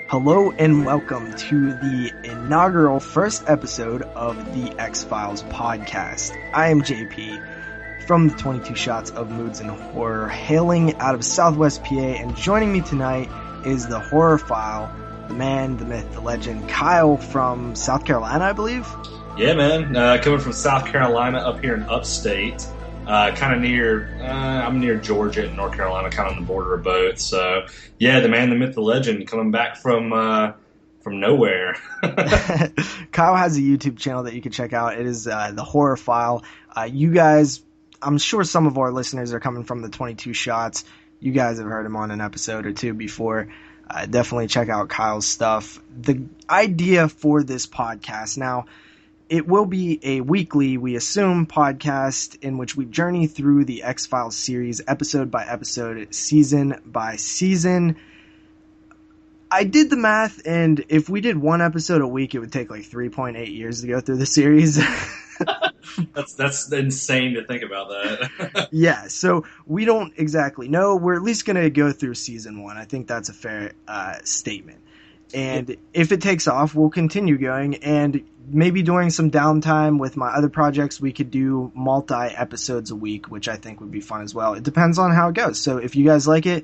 Hello and welcome to the inaugural first episode of the X-Files podcast. I am JP from the 22 Shots of Moods and Horror, hailing out of Southwest PA, and joining me tonight is the horror file, the man, the myth, the legend, Kyle from South Carolina, I believe? Yeah, man. Coming from South Carolina up here in upstate. Kind of near, I'm near Georgia and North Carolina, kind of on the border of both. So, yeah, the man, the myth, the legend, coming back from nowhere. Kyle has a YouTube channel that you can check out. It is the Horror File. You guys, I'm sure some of our listeners are coming from the 22 Shots. You guys have heard him on an episode or two before. Definitely check out Kyle's stuff. The idea for this podcast now, it will be a weekly, we assume, podcast in which we journey through the X-Files series episode by episode, season by season. I did the math, and if we did one episode a week, it would take like 3.8 years to go through the series. That's insane to think about that. Yeah, so we don't exactly know. We're at least going to go through season one. I think that's a fair statement. And if it takes off, we'll continue going, and maybe during some downtime with my other projects, we could do multi-episodes a week, which I think would be fun as well. It depends on how it goes. So if you guys like it,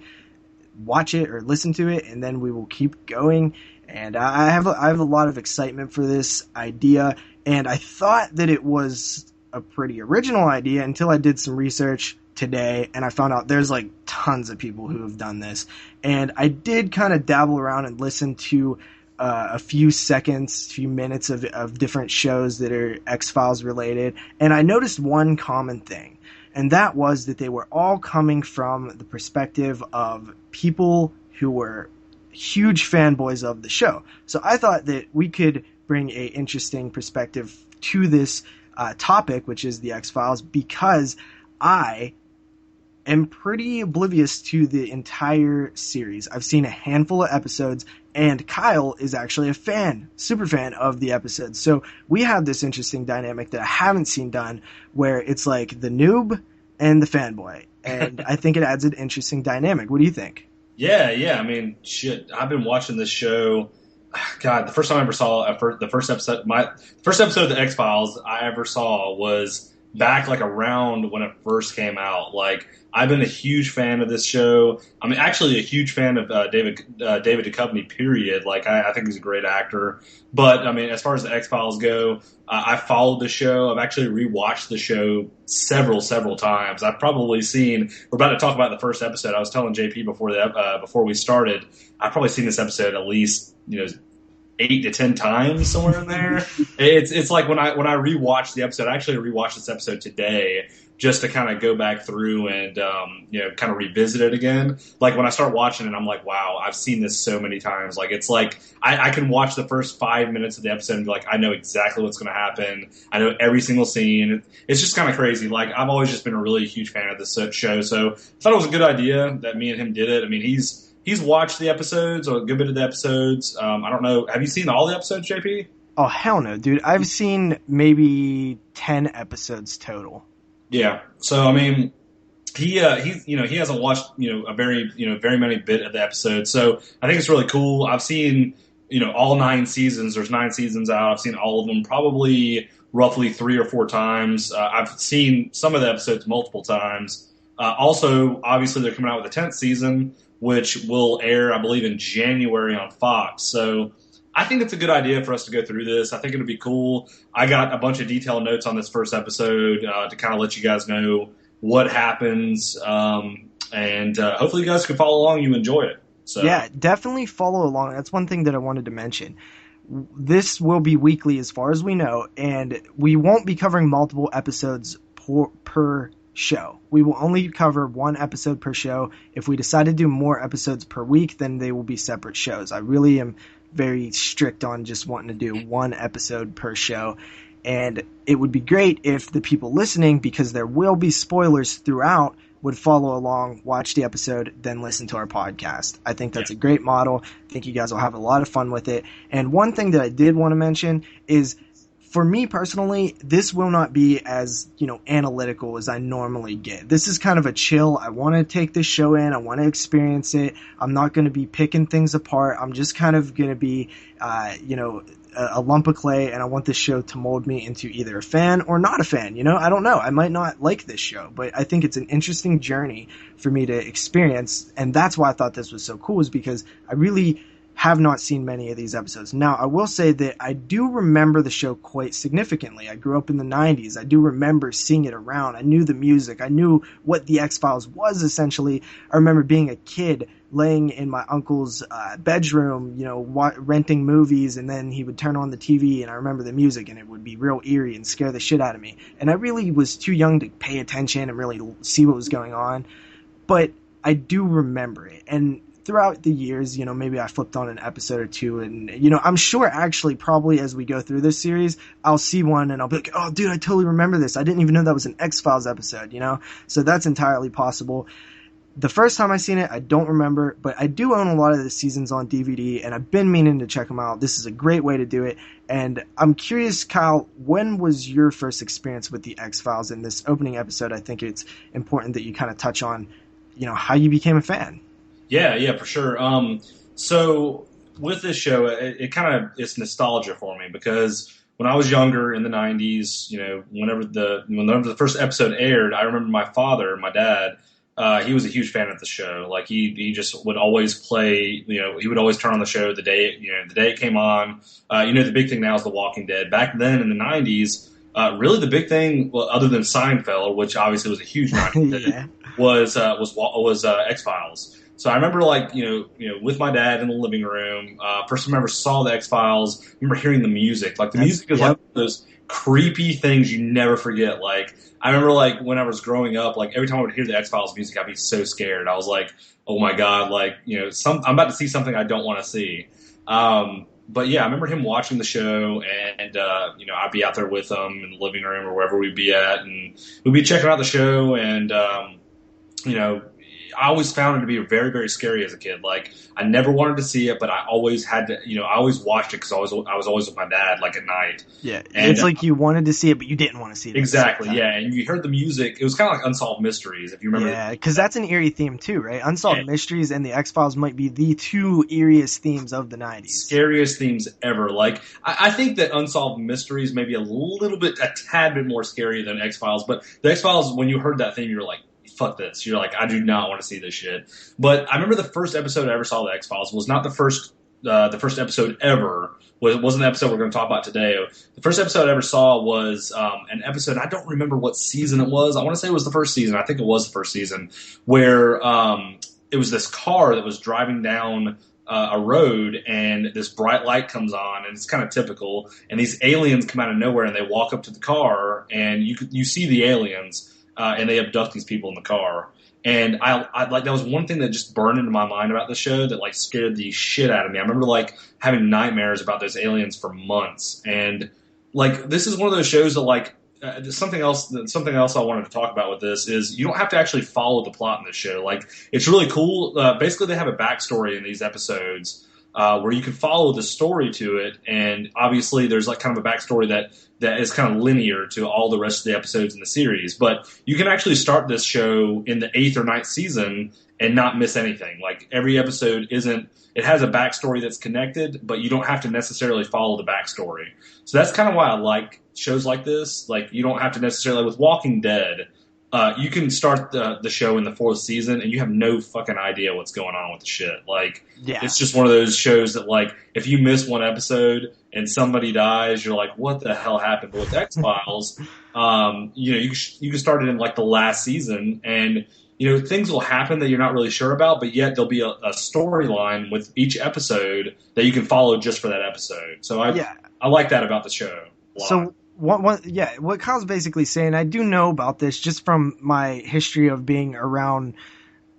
watch it or listen to it, and then we will keep going. And I have a lot of excitement for this idea, and I thought that it was a pretty original idea until I did some research today, and I found out there's like tons of people who have done this. And I did kind of dabble around and listen to a few minutes of different shows that are X-Files related, and I noticed one common thing, and that was that they were all coming from the perspective of people who were huge fanboys of the show. So I thought that we could bring a interesting perspective to this topic, which is the X-Files, because I am pretty oblivious to the entire series. I've seen a handful of episodes, and Kyle is actually a super fan of the episodes. So we have this interesting dynamic that I haven't seen done, where it's like the noob and the fanboy. And I think it adds an interesting dynamic. What do you think? Yeah. I mean, shit. I've been watching this show. God, the first time I ever saw the first episode of the X-Files I ever saw was back like around when it first came out. Like, I've been a huge fan of this show. I mean, actually a huge fan of David Duchovny, period. Like, I think he's a great actor. But, I mean, as far as the X-Files go, I followed the show. I've actually rewatched the show several times. I've probably seen, we're about to talk about the first episode. I was telling JP before we started, I've probably seen this episode at least, 8 to 10 times, somewhere in there. It's like when I rewatched the episode, I actually rewatched this episode today just to kind of go back through and kind of revisit it again. Like, when I start watching it, I'm like, wow, I've seen this so many times. Like, it's like I can watch the first 5 minutes of the episode and be like, I know exactly what's going to happen. I know every single scene. It's just kind of crazy. Like, I've always just been a really huge fan of this show, so I thought it was a good idea that me and him did it. I mean, He's watched the episodes, or a good bit of the episodes. I don't know. Have you seen all the episodes, JP? Oh, hell no, dude. I've seen maybe 10 episodes total. Yeah. So, I mean, he hasn't watched, very many bit of the episodes. So I think it's really cool. I've seen, all 9 seasons. There's 9 seasons out. I've seen all of them probably roughly 3 or 4 times. I've seen some of the episodes multiple times. Also, obviously, they're coming out with the 10th season, which will air, I believe, in January on Fox. So I think it's a good idea for us to go through this. I think it'll be cool. I got a bunch of detailed notes on this first episode to kind of let you guys know what happens. And hopefully you guys can follow along. You enjoy it. So. Yeah, definitely follow along. That's one thing that I wanted to mention. This will be weekly as far as we know, and we won't be covering multiple episodes per show. We will only cover 1 episode per show. If we decide to do more episodes per week, then they will be separate shows. I really am very strict on just wanting to do 1 episode per show, and it would be great if the people listening, because there will be spoilers throughout, would follow along, watch the episode, then listen to our podcast. I think that's a great model. I think you guys will have a lot of fun with it. And one thing that I did want to mention is, for me personally, this will not be as, analytical as I normally get. This is kind of a chill. I want to take this show in. I want to experience it. I'm not going to be picking things apart. I'm just kind of going to be, a lump of clay, and I want this show to mold me into either a fan or not a fan. I don't know. I might not like this show, but I think it's an interesting journey for me to experience, and that's why I thought this was so cool, is because I really have not seen many of these episodes. Now, I will say that I do remember the show quite significantly. I grew up in the 90s. I do remember seeing it around. I knew the music. I knew what the X-Files was, essentially. I remember being a kid laying in my uncle's bedroom, renting movies, and then he would turn on the TV, and I remember the music, and it would be real eerie and scare the shit out of me. And I really was too young to pay attention and really see what was going on, but I do remember it. And throughout the years, maybe I flipped on an episode or two, and, I'm sure actually probably as we go through this series, I'll see one and I'll be like, oh, dude, I totally remember this. I didn't even know that was an X-Files episode, So that's entirely possible. The first time I seen it, I don't remember, but I do own a lot of the seasons on DVD, and I've been meaning to check them out. This is a great way to do it, and I'm curious, Kyle, when was your first experience with the X-Files? In this opening episode, I think it's important that you kind of touch on, how you became a fan. Yeah, for sure. So with this show, it's nostalgia for me, because when I was younger in the 90s, whenever the first episode aired, I remember my dad, he was a huge fan of the show. Like he just would always play, he would always turn on the show the day it came on. The big thing now is The Walking Dead. Back then in the 90s, really the big thing, well, other than Seinfeld, which obviously was a huge 90s yeah. was X-Files. So I remember, with my dad in the living room, first time I ever saw the X-Files, I remember hearing the music. Like, the music is like those creepy things you never forget. Like, I remember, when I was growing up, every time I would hear the X-Files music, I'd be so scared. I was like, oh my God, I'm about to see something I don't want to see. But yeah, I remember him watching the show, and I'd be out there with him in the living room or wherever we'd be at, and we'd be checking out the show, and I always found it to be very, very scary as a kid. Like, I never wanted to see it, but I always had to, I always watched it because I was always with my dad, at night. Yeah, and it's like you wanted to see it, but you didn't want to see it. Exactly, yeah, and you heard the music. It was kind of like Unsolved Mysteries, if you remember. Yeah, because that's an eerie theme too, right? Unsolved Mysteries and the X-Files might be the two eeriest themes of the 90s. Scariest themes ever. I think that Unsolved Mysteries may be a tad bit more scary than X-Files, but the X-Files, when you heard that theme, you were like, fuck this. You're like, I do not want to see this shit. But I remember the first episode I ever saw of the X-Files was not the first episode ever. It wasn't the episode we're going to talk about today. The first episode I ever saw was an episode, I don't remember what season it was. I want to say it was the first season. I think it was the first season, where it was this car that was driving down a road, and this bright light comes on, and it's kind of typical, and these aliens come out of nowhere, and they walk up to the car, and you see the aliens, and they abduct these people in the car. And I that was one thing that just burned into my mind about the show that scared the shit out of me. I remember having nightmares about those aliens for months. And this is one of those shows that something else I wanted to talk about with this is you don't have to actually follow the plot in this show. It's really cool. Basically, they have a backstory in these episodes where you can follow the story to it, and obviously there's kind of a backstory that is kind of linear to all the rest of the episodes in the series. But you can actually start this show in the 8th or 9th season and not miss anything. Every episode it has a backstory that's connected, but you don't have to necessarily follow the backstory. So that's kind of why I like shows like this. You don't have to necessarily, with Walking Dead, you can start the show in the 4th season and you have no fucking idea what's going on with the shit. It's just one of those shows that if you miss one episode and somebody dies, you're like, what the hell happened? But with X-Files, you can start it in the last season, and things will happen that you're not really sure about, but yet there'll be a storyline with each episode that you can follow just for that episode. So I like that about the show a lot. So what Kyle's basically saying, I do know about this just from my history of being around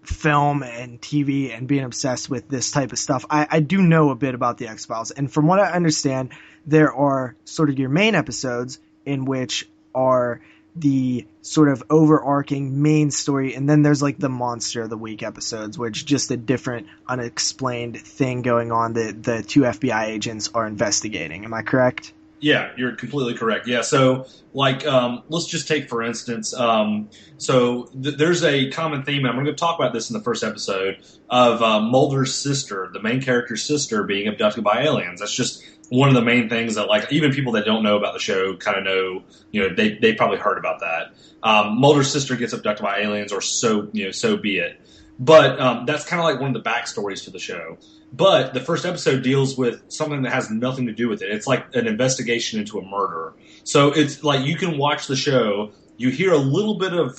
film and TV and being obsessed with this type of stuff. I do know a bit about the X-Files, and from what I understand, there are sort of your main episodes in which are the sort of overarching main story, and then there's the Monster of the Week episodes, which just a different unexplained thing going on that the two FBI agents are investigating. Am I correct? Yeah, you're completely correct. Yeah, so like, let's just take for instance, there's a common theme, and I'm going to talk about this in the first episode of Mulder's sister, the main character's sister, being abducted by aliens. That's just one of the main things that, like, even people that don't know about the show kind of know. They probably heard about that. Mulder's sister gets abducted by aliens, or so be it. But that's kind of like one of the backstories to the show. But the first episode deals with something that has nothing to do with it. It's like an investigation into a murder. So it's like you can watch the show, you hear a little bit of,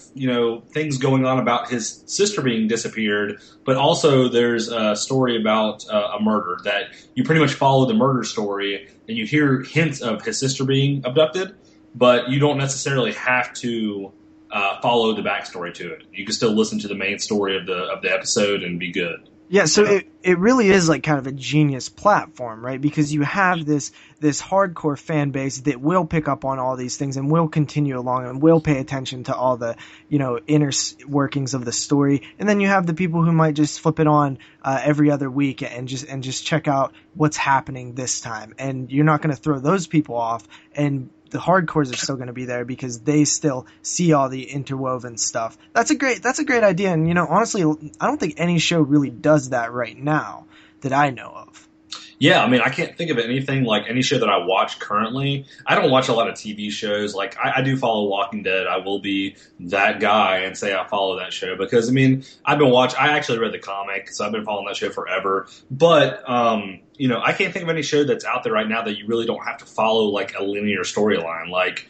things going on about his sister being disappeared, but also there's a story about a murder that you pretty much follow the murder story, and you hear hints of his sister being abducted, but you don't necessarily have to follow the backstory to it. You can still listen to the main story of the episode and be good. Yeah, so it really is like kind of a genius platform, right? Because you have this hardcore fan base that will pick up on all these things and will continue along and will pay attention to all the, inner workings of the story. And then you have the people who might just flip it on every other week and just check out what's happening this time. And you're not going to throw those people off, and the hardcores are still going to be there because they still see all the interwoven stuff. That's a great idea. And, honestly, I don't think any show really does that right now that I know of. Yeah, I mean, I can't think of anything like any show that I watch currently. I don't watch a lot of TV shows. Like, I do follow Walking Dead. I will be that guy and say I follow that show because, I mean, I actually read the comic, so I've been following that show forever. But, I can't think of any show that's out there right now that you really don't have to follow, like, a linear storyline. Like,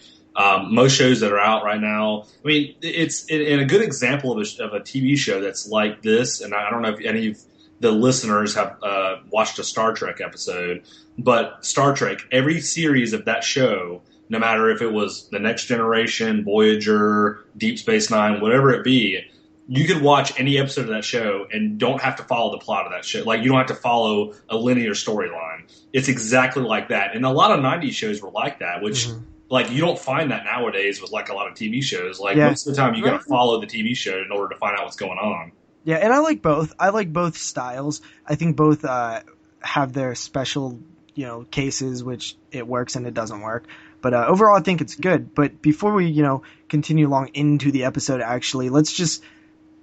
most shows that are out right now, I mean, it's in a good example of a TV show that's like this, and I don't know if any of the listeners have watched a Star Trek episode, but Star Trek, every series of that show, no matter if it was The Next Generation, Voyager, Deep Space Nine, whatever it be, you could watch any episode of that show and don't have to follow the plot of that show. Like, you don't have to follow a linear storyline. It's exactly like that. And a lot of 90s shows were like that, which, like, you don't find that nowadays with, like, a lot of TV shows. Like, most of the time you got to follow the TV show in order to find out what's going on. Yeah, and I like both. I like both styles. I think both have their special, cases, which it works and it doesn't work. But overall, I think it's good. But before we, continue along into the episode, actually, let's just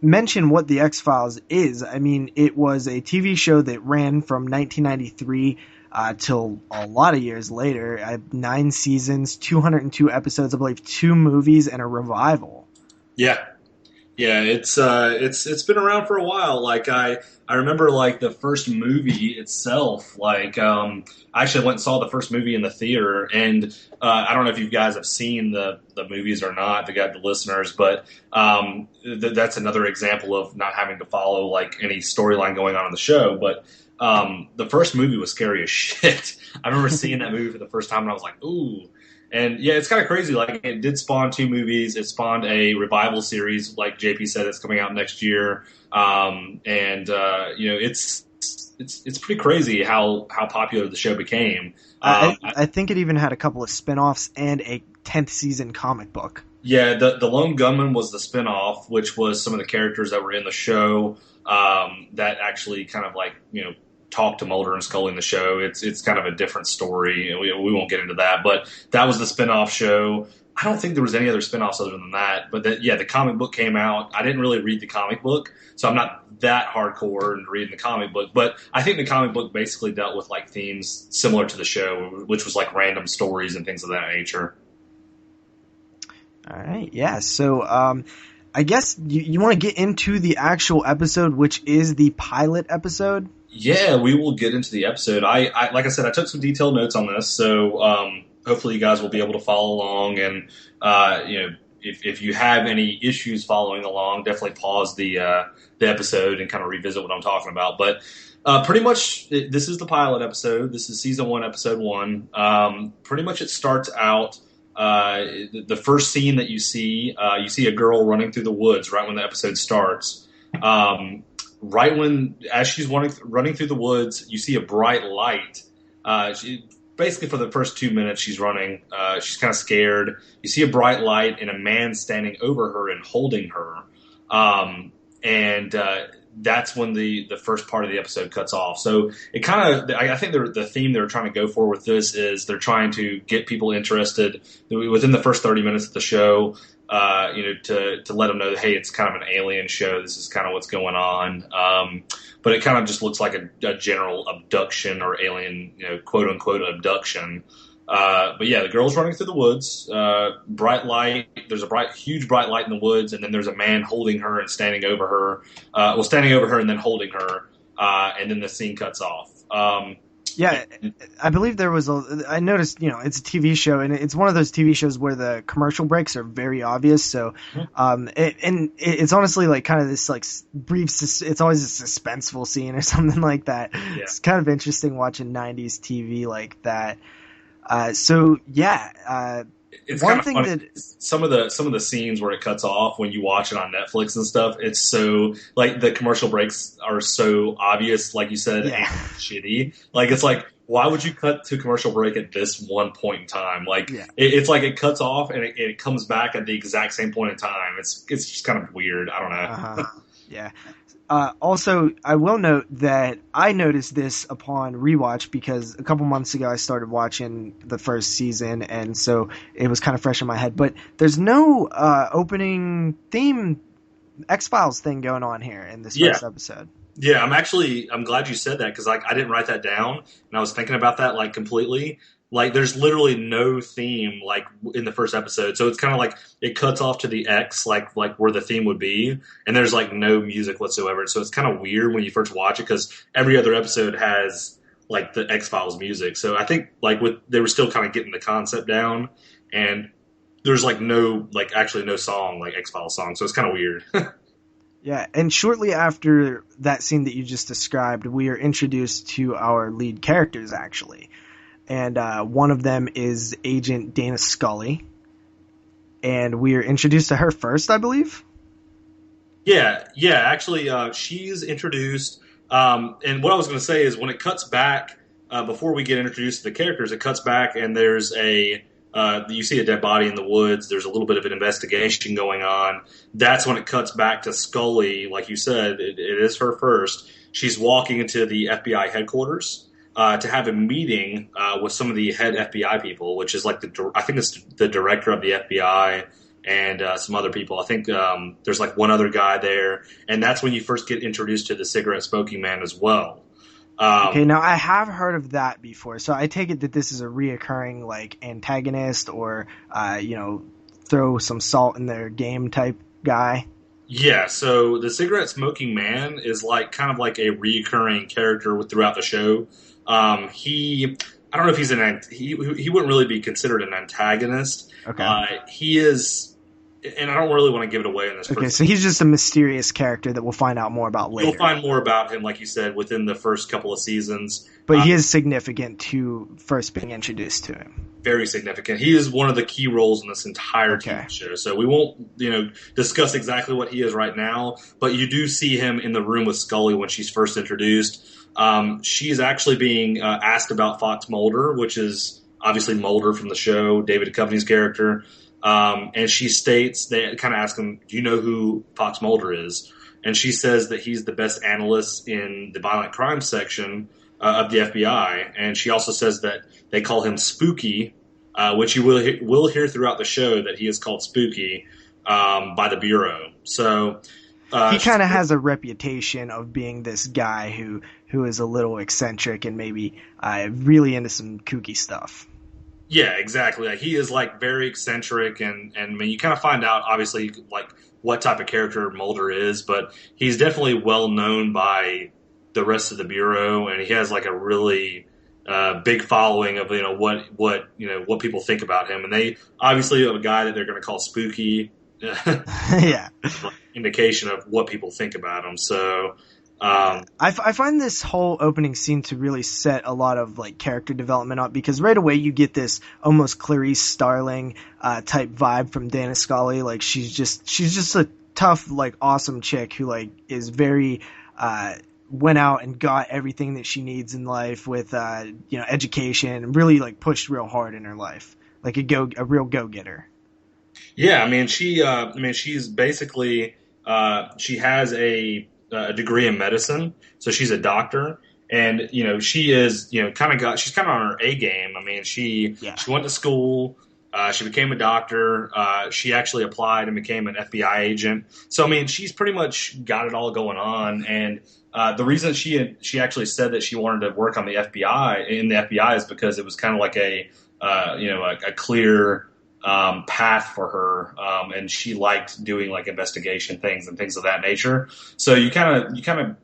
mention what the X-Files is. I mean, it was a TV show that ran from 1993 till a lot of years later. 9 seasons, 202 episodes, I believe, 2 movies, and a revival. Yeah. Yeah, it's been around for a while. Like I remember like the first movie itself. Like I actually went and saw the first movie in the theater, and I don't know if you guys have seen the movies or not, the listeners, but that's another example of not having to follow like any storyline going on in the show. But the first movie was scary as shit. I remember seeing that movie for the first time, and I was like, ooh. And yeah, it's kind of crazy. Like, it did spawn 2 movies. It spawned a revival series, like JP said, it's coming out next year. It's pretty crazy how popular the show became. I think it even had a couple of spin-offs and a 10th season comic book. Yeah, the Lone Gunman was the spin-off, which was some of the characters that were in the show that actually kind of like, talk to Mulder and Scully in the show. It's kind of a different story. We won't get into that, but that was the spin-off show. I don't think there was any other spin-offs other than that. But the comic book came out. I didn't really read the comic book, so I'm not that hardcore in reading the comic book. But I think the comic book basically dealt with like themes similar to the show, which was like random stories and things of that nature. All right, yeah. So I guess you want to get into the actual episode, which is the pilot episode. Yeah, we will get into the episode. I like I said, I took some detailed notes on this, so hopefully you guys will be able to follow along. And if you have any issues following along, definitely pause the episode and kind of revisit what I'm talking about. But pretty much, this is the pilot episode. This is season 1, episode 1. Pretty much, it starts out. The first scene that you see a girl running through the woods right when the episode starts. Right as she's running through the woods, you see a bright light. Basically, for the first 2 minutes she's running, she's kind of scared. You see a bright light and a man standing over her and holding her. that's when the first part of the episode cuts off. So it kind of, I think the theme they're trying to go for with this is they're trying to get people interested within the first 30 minutes of the show. To let them know that, hey, it's kind of an alien show. This is kind of what's going on. But it kind of just looks like a general abduction or alien, quote unquote abduction. But yeah, the girl's running through the woods, bright light. There's huge bright light in the woods, and then there's a man holding her and standing over her. Standing over her and then holding her, and then the scene cuts off. Yeah, I believe there was I noticed, it's a TV show, and it's one of those TV shows where the commercial breaks are very obvious. So, it's honestly like kind of this like brief, it's always a suspenseful scene or something like that. Yeah. It's kind of interesting watching 90s TV like that. It's one thing funny. That some of the scenes where it cuts off when you watch it on Netflix and stuff, it's so like the commercial breaks are so obvious, like you said, and shitty. Like it's like, why would you cut to commercial break at this one point in time? Like it's like it cuts off and it comes back at the exact same point in time. It's just kind of weird. I don't know. Yeah. Also, I will note that I noticed this upon rewatch because a couple months ago I started watching the first season, and so it was kind of fresh in my head. But there's no opening theme X-Files thing going on here in this first episode. Yeah, I'm glad you said that because I didn't write that down, and I was thinking about that like completely. Like, there's literally no theme, like, in the first episode. So it's kind of like it cuts off to the X, like where the theme would be, and there's, like, no music whatsoever. So it's kind of weird when you first watch it because every other episode has, like, the X-Files music. So I think, like, they were still kind of getting the concept down, and there's, like, actually no song, like, X-Files song. So it's kind of weird. Yeah, and shortly after that scene that you just described, we are introduced to our lead characters, actually. And one of them is Agent Dana Scully. And we are introduced to her first, I believe? Yeah. Actually, she's introduced. And what I was going to say is when it cuts back, before we get introduced to the characters, it cuts back and there's you see a dead body in the woods. There's a little bit of an investigation going on. That's when it cuts back to Scully. Like you said, it is her first. She's walking into the FBI headquarters. To have a meeting with some of the head FBI people, which is like I think it's the director of the FBI and some other people. I think there's like one other guy there, and that's when you first get introduced to the cigarette smoking man as well. Okay, now I have heard of that before, so I take it that this is a reoccurring like antagonist or throw some salt in their game type guy. Yeah, so the cigarette smoking man is like kind of like a reoccurring character throughout the show. I don't know if he wouldn't really be considered an antagonist. Okay. He is, and I don't really want to give it away in this. Okay, so he's just a mysterious character that we'll find out more about later. You'll find more about him, like you said, within the first couple of seasons. But he is significant to first being introduced to him. Very significant. He is one of the key roles in this entire TV show. So we won't, discuss exactly what he is right now, but you do see him in the room with Scully when she's first introduced. She's actually being asked about Fox Mulder, which is obviously Mulder from the show, David Duchovny's character. And she states, they kind of ask him, do you know who Fox Mulder is? And she says that he's the best analyst in the violent crime section of the FBI. And she also says that they call him Spooky, which you will hear throughout the show that he is called Spooky by the Bureau. So he kind of has a reputation of being this guy who is a little eccentric and maybe really into some kooky stuff. Yeah, exactly. Like, he is like very eccentric, and I mean, you kind of find out obviously like what type of character Mulder is, but he's definitely well known by the rest of the Bureau, and he has like a really big following of what people think about him, and they obviously have a guy that they're going to call Spooky. Yeah, indication of what people think about him. So I find this whole opening scene to really set a lot of like character development up, because right away you get this almost Clarice Starling type vibe from Dana Scully. Like she's just a tough, like awesome chick who like is very went out and got everything that she needs in life with education, and really like pushed real hard in her life, like a real go-getter. Yeah, I mean she's basically she has a a degree in medicine, so she's a doctor. And she is she's kind of on her A game. I mean, she went to school, she became a doctor, she actually applied and became an FBI agent. So I mean, she's pretty much got it all going on. And the reason she actually said that she wanted to work on the FBI is because it was kind of like a clear path for her, and she liked doing like investigation things and things of that nature. So you kind of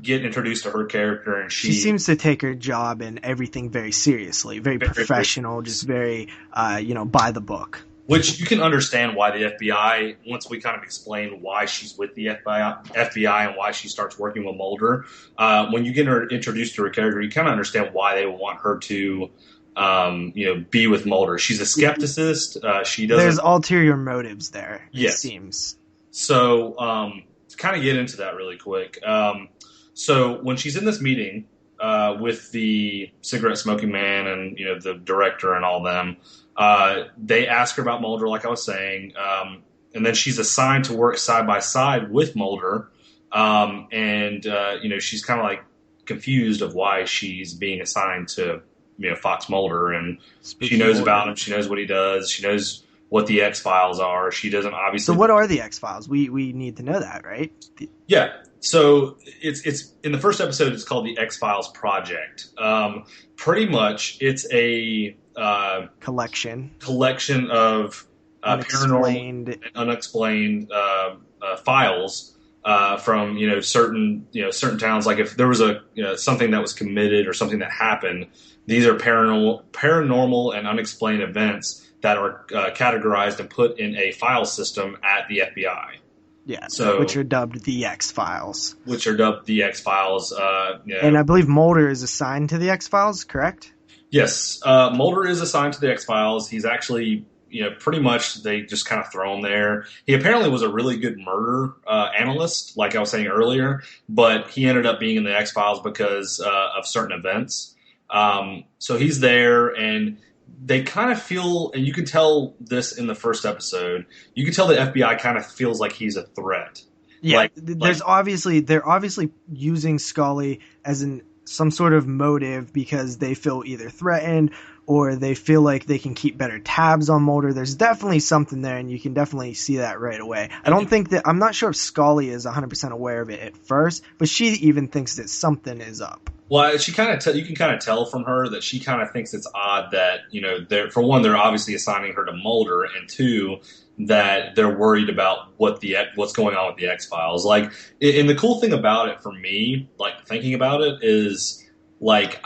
get introduced to her character, and she seems to take her job and everything very seriously, very professional, just very by the book. Which you can understand why the FBI, once we kind of explain why she's with the FBI and why she starts working with Mulder, when you get her introduced to her character, you kind of understand why they would want her to be with Mulder. She's a skepticist. She doesn't. There's ulterior motives there. Yes. It seems. So to kind of get into that really quick. So when she's in this meeting with the cigarette smoking man and the director and all them, they ask her about Mulder, like I was saying, and then she's assigned to work side by side with Mulder, and she's kind of like confused of why she's being assigned to Fox Mulder, and she knows about him, she knows what he does, she knows what the X-Files are. She doesn't obviously. So what are the X-Files? We need to know that, right? Yeah. So it's in the first episode. It's called the X-Files Project. Pretty much, it's a collection of paranormal and unexplained files from certain towns. Like if there was something that was committed or something that happened, these are paranormal and unexplained events that are categorized and put in a file system at the FBI. Yeah, so which are dubbed the X-Files. And I believe Mulder is assigned to the X-Files, correct? Yes, Mulder is assigned to the X-Files. He's actually, pretty much they just kind of throw him there. He apparently was a really good murder analyst, like I was saying earlier, but he ended up being in the X-Files because of certain events. So he's there, and they kind of feel, and you can tell this in the first episode, you can tell the FBI kind of feels like he's a threat. Yeah, they're obviously using Scully as some sort of motive because they feel either threatened or they feel like they can keep better tabs on Mulder. There's definitely something there, and you can definitely see that right away. I'm not sure if Scully is 100% aware of it at first, but she even thinks that something is up. Well, you can kind of tell from her that she kind of thinks it's odd that, for one, they're obviously assigning her to Mulder, and two, that they're worried about what's going on with the X-Files. Like, and the cool thing about it for me, like thinking about it, is like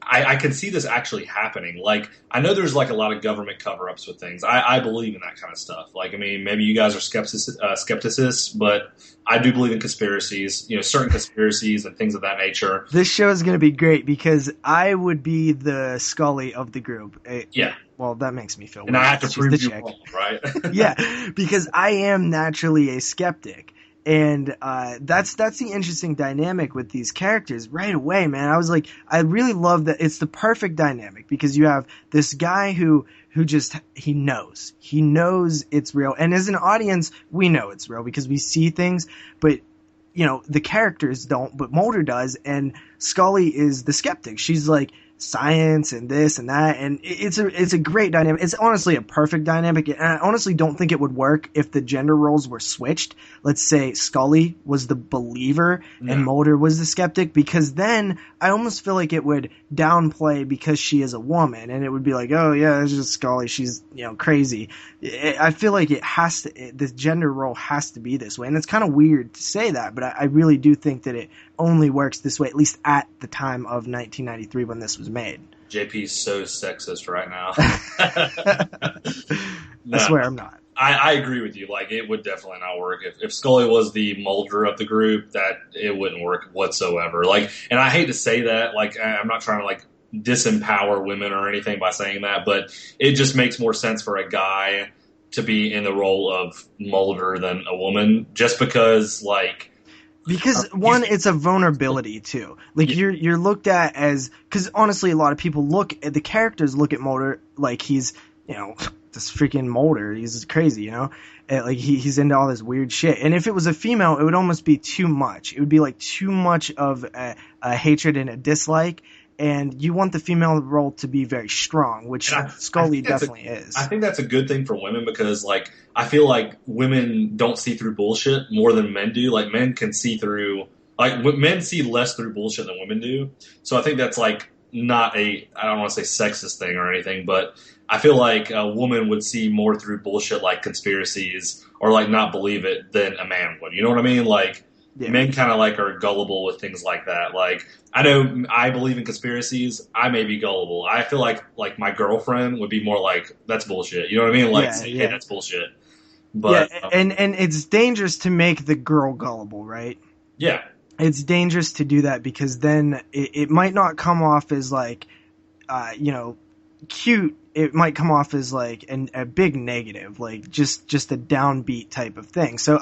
I can see this actually happening. Like, I know there's like a lot of government cover-ups with things. I believe in that kind of stuff. Like, I mean, maybe you guys are skepticists, but I do believe in conspiracies, certain conspiracies and things of that nature. This show is going to be great because I would be the Scully of the group. Yeah. Well, that makes me feel weird. And I have to prove you wrong, right? Yeah, because I am naturally a skeptic. And that's the interesting dynamic with these characters right away, man. I was like, I really love that. It's the perfect dynamic because you have this guy who just, he knows it's real. And as an audience, we know it's real because we see things, but the characters don't, but Mulder does. And Scully is the skeptic. She's like, science and this and that, and it's a great dynamic. It's honestly a perfect dynamic, and I honestly don't think it would work if the gender roles were switched. Let's say Scully was the believer and Mulder was the skeptic, because then I almost feel like it would downplay because she is a woman, and it would be like, oh yeah, it's just Scully, she's crazy. I feel like the gender role has to be this way, and it's kind of weird to say that, but I really do think that it only works this way, at least at the time of 1993 when this was made. JP's so sexist right now. I swear I'm not. I agree with you. Like, it would definitely not work. If Scully was the Mulder of the group, that it wouldn't work whatsoever. Like, and I hate to say that. Like, I'm not trying to like disempower women or anything by saying that, but it just makes more sense for a guy to be in the role of Mulder than a woman, just because because one, it's a vulnerability too. Like, you're looked at as, because honestly, a lot of people the characters look at Mulder like he's this freaking Mulder, he's crazy, you know, and, like he's into all this weird shit. And if it was a female, it would almost be too much. It would be like too much of a hatred and a dislike. And you want the female role to be very strong, which Scully definitely is. I think that's a good thing for women because, like, I feel like women don't see through bullshit more than men do. Like, men can see through, like, men see less through bullshit than women do. So I think that's, like, not I don't want to say sexist thing or anything, but I feel like a woman would see more through bullshit like conspiracies or, like, not believe it than a man would. You know what I mean? Like, men kind of, like, are gullible with things like that. Like, I know I believe in conspiracies. I may be gullible. I feel like my girlfriend would be more like, that's bullshit. You know what I mean? Like, hey, that's bullshit. But and it's dangerous to make the girl gullible, right? Yeah. It's dangerous to do that because then it might not come off as like, cute. It might come off as like a big negative, like just a downbeat type of thing. So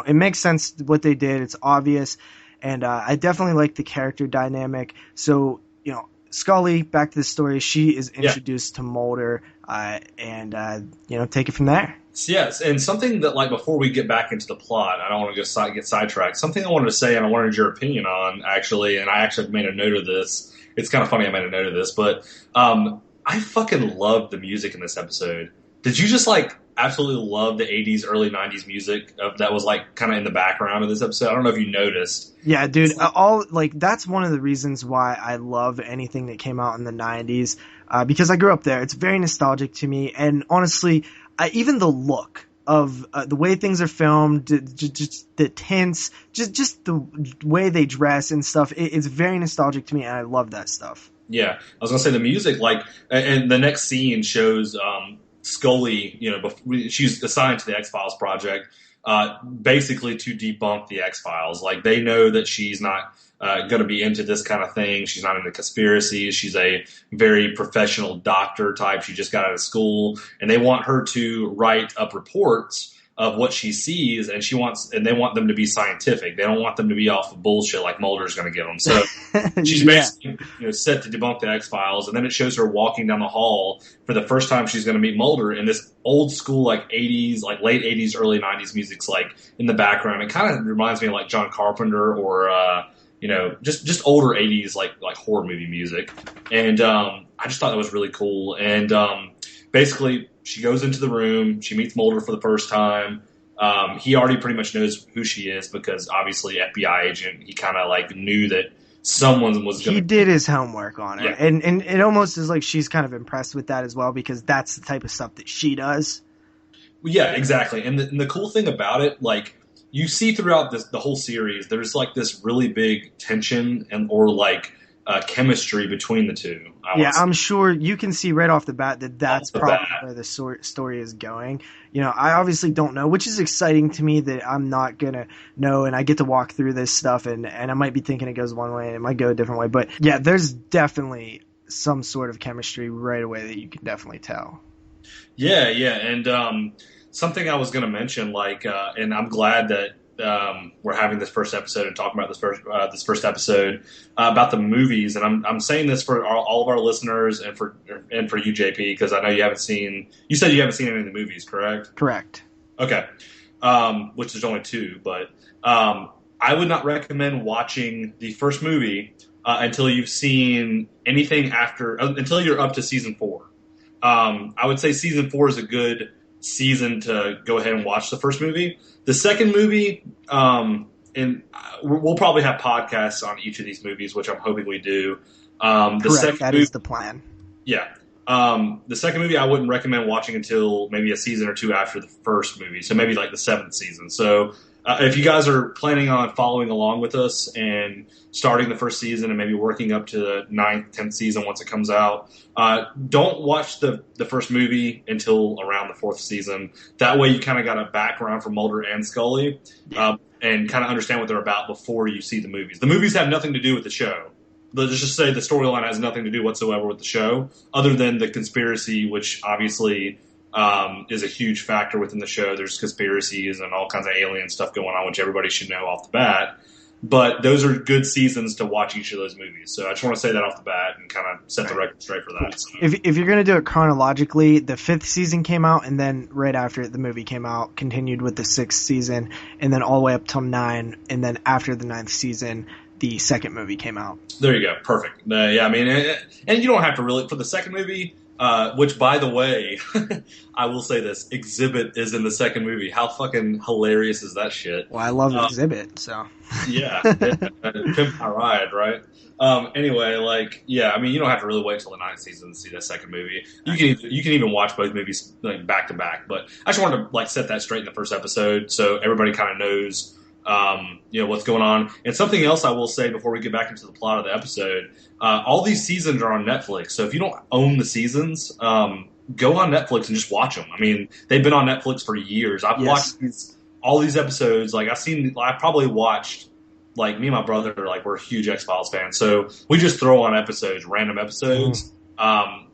it makes sense what they did. It's obvious. And I definitely like the character dynamic. So, Scully, back to the story, she is introduced to Mulder and take it from there. Yes, and something that, like, before we get back into the plot, I don't want to just get sidetracked. Something I wanted to say, and I wanted your opinion on, actually, and I actually made a note of this. It's kind of funny I made a note of this, but I fucking loved the music in this episode. Did you just, like, absolutely love the 80s, early 90s music that was, like, kind of in the background of this episode? I don't know if you noticed. Yeah, dude, that's one of the reasons why I love anything that came out in the 90s, because I grew up there. It's very nostalgic to me, and honestly, even the look of the way things are filmed, just the tints, just the way they dress and stuff, it's very nostalgic to me, and I love that stuff. Yeah, I was going to say the music, like, and the next scene shows Scully, she's assigned to the X-Files project, basically to debunk the X-Files. Like, they know that she's not going to be into this kind of thing. She's not into conspiracies. She's a very professional doctor type. She just got out of school, and they want her to write up reports of what she sees, and they want them to be scientific. They don't want them to be off of bullshit like Mulder's going to give them. So she's basically set to debunk the X-Files, and then it shows her walking down the hall for the first time she's going to meet Mulder, and this old school, like, 80s, like late 80s, early 90s music's, like, in the background. It kind of reminds me of, like, John Carpenter or just older 80s like horror movie music. And I just thought that was really cool. And basically, she goes into the room. She meets Mulder for the first time. He already pretty much knows who she is because obviously FBI agent. He kind of like knew that someone was going to... He did his homework on her. Yeah. And it almost is like she's kind of impressed with that as well because that's the type of stuff that she does. Yeah, exactly. And the cool thing about it, like, you see throughout the whole series, there's like this really big tension or chemistry between the two. I'm sure you can see right off the bat that's probably where the story is going. I obviously don't know, which is exciting to me that I'm not going to know, and I get to walk through this stuff, and I might be thinking it goes one way, and it might go a different way. But, yeah, there's definitely some sort of chemistry right away that you can definitely tell. Yeah, and something I was going to mention, and I'm glad that we're having this first episode and talking about this first episode about the movies, and I'm saying this for all of our listeners and for you, JP, because I know you haven't seen. You said you haven't seen any of the movies, correct? Correct. Okay, which there's only two, but I would not recommend watching the first movie until you've seen anything until you're up to season 4. I would say season 4 is a good season to go ahead and watch the first movie. The second movie, and we'll probably have podcasts on each of these movies, which I'm hoping we do. Correct, that is the plan. Yeah. The second movie I wouldn't recommend watching until maybe a season or two after the first movie, so maybe like the 7th season. So if you guys are planning on following along with us and starting the first season and maybe working up to the 9th, 10th season once it comes out, don't watch the first and until around the 4th season. That way you kind of got a background for Mulder and Scully and kind of understand what they're about before you see the movies. The movies have nothing to do with the show. Let's just say the storyline has nothing to do whatsoever with the show, other than the conspiracy, which obviously is a huge factor within the show. There's conspiracies and all kinds of alien stuff going on, which everybody should know off the bat. but those are good seasons to watch each of those movies. So I just want to say that off the bat and kind of set the record straight for that. So. If you're going to do it chronologically, the 5th season came out, and then right after it, the movie came out, continued with the 6th season, and then all the way up till 9, and then after the 9th season, the 2nd movie came out. There you go. Perfect. Yeah, I mean, and you don't have to really, for the 2nd movie, which, by the way, I will say this, Exhibit is in the 2nd movie. How fucking hilarious is that shit? Well, I love Exhibit, so. Yeah. Pimp My Ride, right? Anyway, like, yeah, I mean, you don't have to really wait till the 9th season to see that 2nd movie. You can even watch both movies like back to back. But I just wanted to like set that straight in the first episode so everybody kind of knows, what's going on. And something else I will say before we get back into the plot of the episode, all these seasons are on Netflix. So if you don't own the seasons, go on Netflix and just watch them. I mean, they've been on Netflix for years. I've watched all these episodes. Like I probably watched, like me and my brother, like we're huge X-Files fans. So we just throw on episodes, random episodes,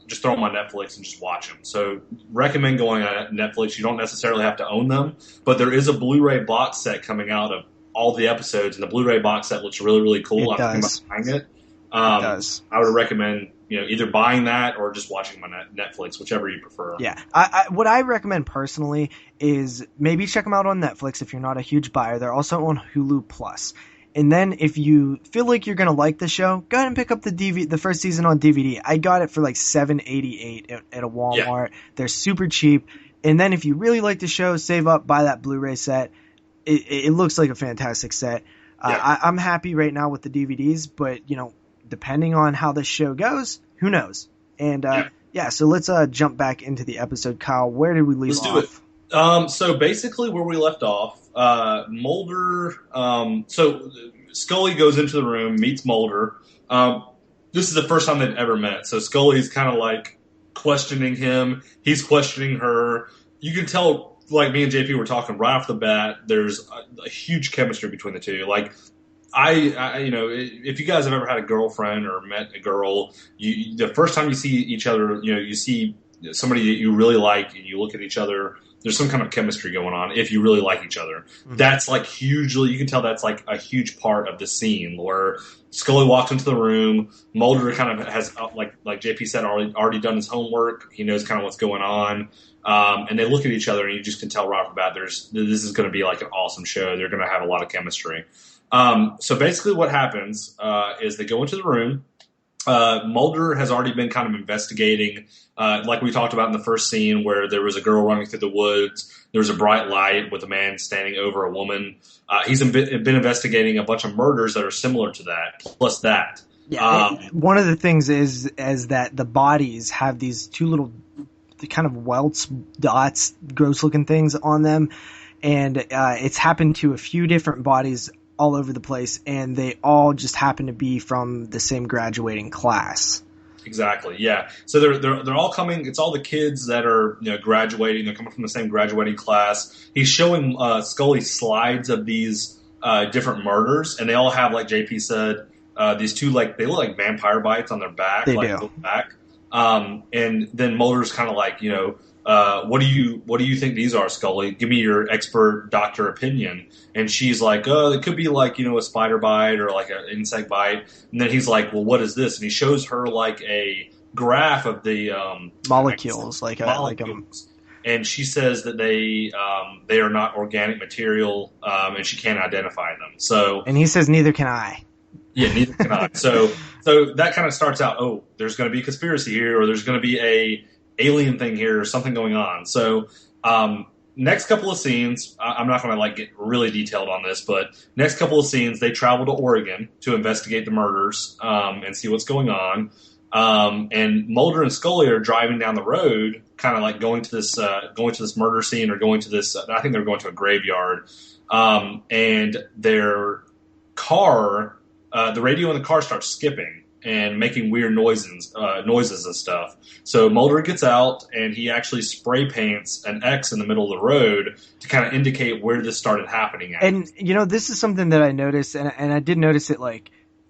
just throw them on Netflix and just watch them. So recommend going on Netflix. You don't necessarily have to own them, but there is a Blu-ray box set coming out of all the episodes, and the Blu-ray box set looks really, really cool. I'm thinking about buying it. It does. I would recommend either buying that or just watching them on Netflix, whichever you prefer. Yeah, what I recommend personally is maybe check them out on Netflix if you're not a huge buyer. They're also on Hulu Plus. And then if you feel like you're gonna like the show, go ahead and pick up the first season on DVD. I got it for like $7.88 at a Walmart. Yeah. They're super cheap. And then if you really like the show, save up, buy that Blu-ray set. It looks like a fantastic set. I'm happy right now with the DVDs, but depending on how this show goes, who knows? And so let's jump back into the episode. Kyle, where did we leave off? Let's do it. So basically where we left off, Mulder, so Scully goes into the room, meets Mulder. This is the first time they've ever met. So Scully's kind of like questioning him. He's questioning her. You can tell, like me and JP were talking right off the bat, there's a huge chemistry between the two. Like, if you guys have ever had a girlfriend or met a girl, the first time you see each other, you see somebody that you really like and you look at each other, there's some kind of chemistry going on if you really like each other. Mm-hmm. That's like hugely, you can tell that's like a huge part of the scene where Scully walks into the room, Mulder kind of has, like JP said, already done his homework. He knows kind of what's going on. And they look at each other and you just can tell right off the bat, this is going to be like an awesome show. They're going to have a lot of chemistry. So basically what happens is they go into the room. Mulder has already been kind of investigating, like we talked about in the first scene where there was a girl running through the woods. There was a bright light with a man standing over a woman. He's been investigating a bunch of murders that are similar to that, plus that. Yeah, one of the things is that the bodies have these two little kind of welts, dots, gross-looking things on them. And it's happened to a few different bodies all over the place, and they all just happen to be from the same graduating class. Exactly, yeah. So they're all coming. It's all the kids that are graduating. They're coming from the same graduating class. He's showing Scully slides of these different murders, and they all have, like JP said, these two they look like vampire bites on their back. They do. Back. And then Mulder's kind of like, what do you think these are, Scully? Give me your expert doctor opinion. And she's like, oh, it could be like, a spider bite or like an insect bite. And then he's like, well, what is this? And he shows her like a graph of the molecules, and she says that they are not organic material, and she can't identify them. So, and he says, neither can I. Yeah, neither can I. So that kind of starts out, oh, there's going to be a conspiracy here, or there's going to be a alien thing here, or something going on. So next couple of scenes, I'm not going to get really detailed on this, but next couple of scenes, they travel to Oregon to investigate the murders and see what's going on. And Mulder and Scully are driving down the road, kind of like going to this murder scene, or going to this. I think they're going to a graveyard, and their car. The radio in the car starts skipping and making weird noises and stuff. So Mulder gets out and he actually spray paints an X in the middle of the road to kind of indicate where this started happening at. And, this is something that I noticed, and I did notice it